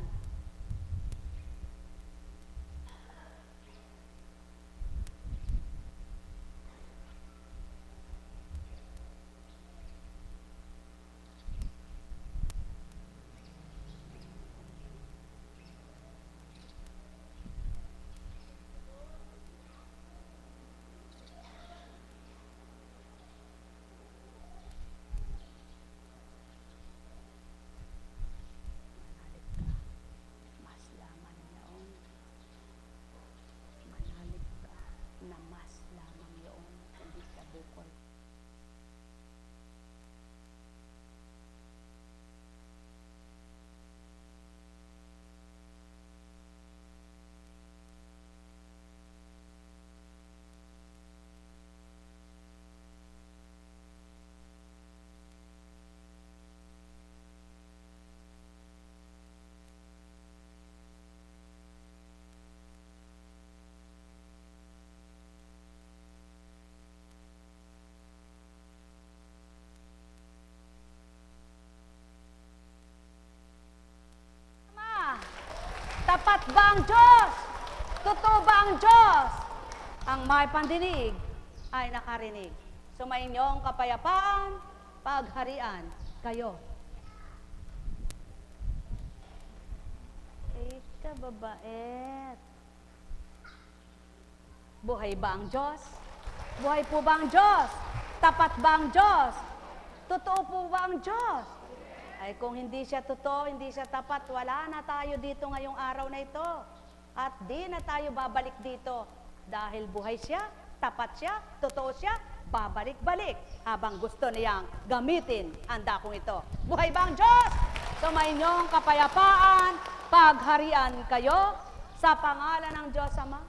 Tapat ba ang Diyos? Totoo ba ang Diyos? Ang may pandinig ay nakarinig. Sumainyong kapayapaan, pagharian kayo. Kababait. Buhay ba ang Diyos? Buhay po ba ang Diyos? Tapat ba ang Diyos? Totoo po ba ang Diyos? Ay kung hindi siya totoo, hindi siya tapat, wala na tayo dito ngayong araw na ito. At di na tayo babalik dito. Dahil buhay siya, tapat siya, totoo siya, babalik-balik habang gusto niyang gamitin ang dakong ito. Buhay ba ang Diyos? Sumainyong kapayapaan, pagharian kayo sa pangalan ng Diyos Ama,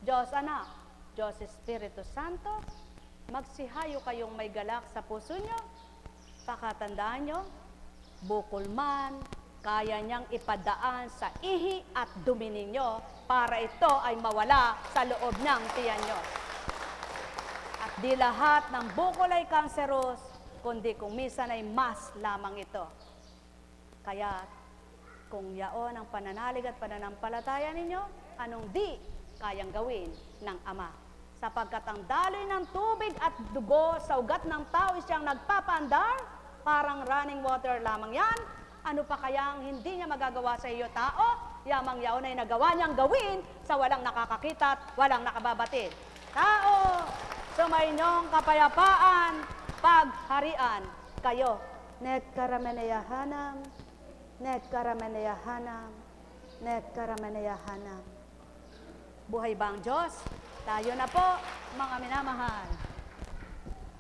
Diyos Anak, Diyos Espiritu Santo. Magsihayo kayong may galak sa puso nyo. Pakatandaan nyo, bukol man, kaya niyang ipadaan sa ihi at dumi ninyo para ito ay mawala sa loob ng tiyan nyo. At di lahat ng bukol ay kanseros, kundi kung minsan ay mas lamang ito. Kaya kung yaon ang pananalig at pananampalataya ninyo, anong di kayang gawin ng Ama? Sapagkat ang daloy ng tubig at dugo sa ugat ng tao siyang nagpapaandar, parang running water lamang yan. Ano pa kayang hindi niya magagawa sa iyo tao? Yamang yaon ay nagawa niyang gawin sa walang nakakakita at walang nakababatid. Tao, sumainyong kapayapaan, pagharian kayo. Net karameneyahanam, net karameneyahanam, net karameneyahanam. Buhay ba ang Diyos? Tayo na po, mga minamahal.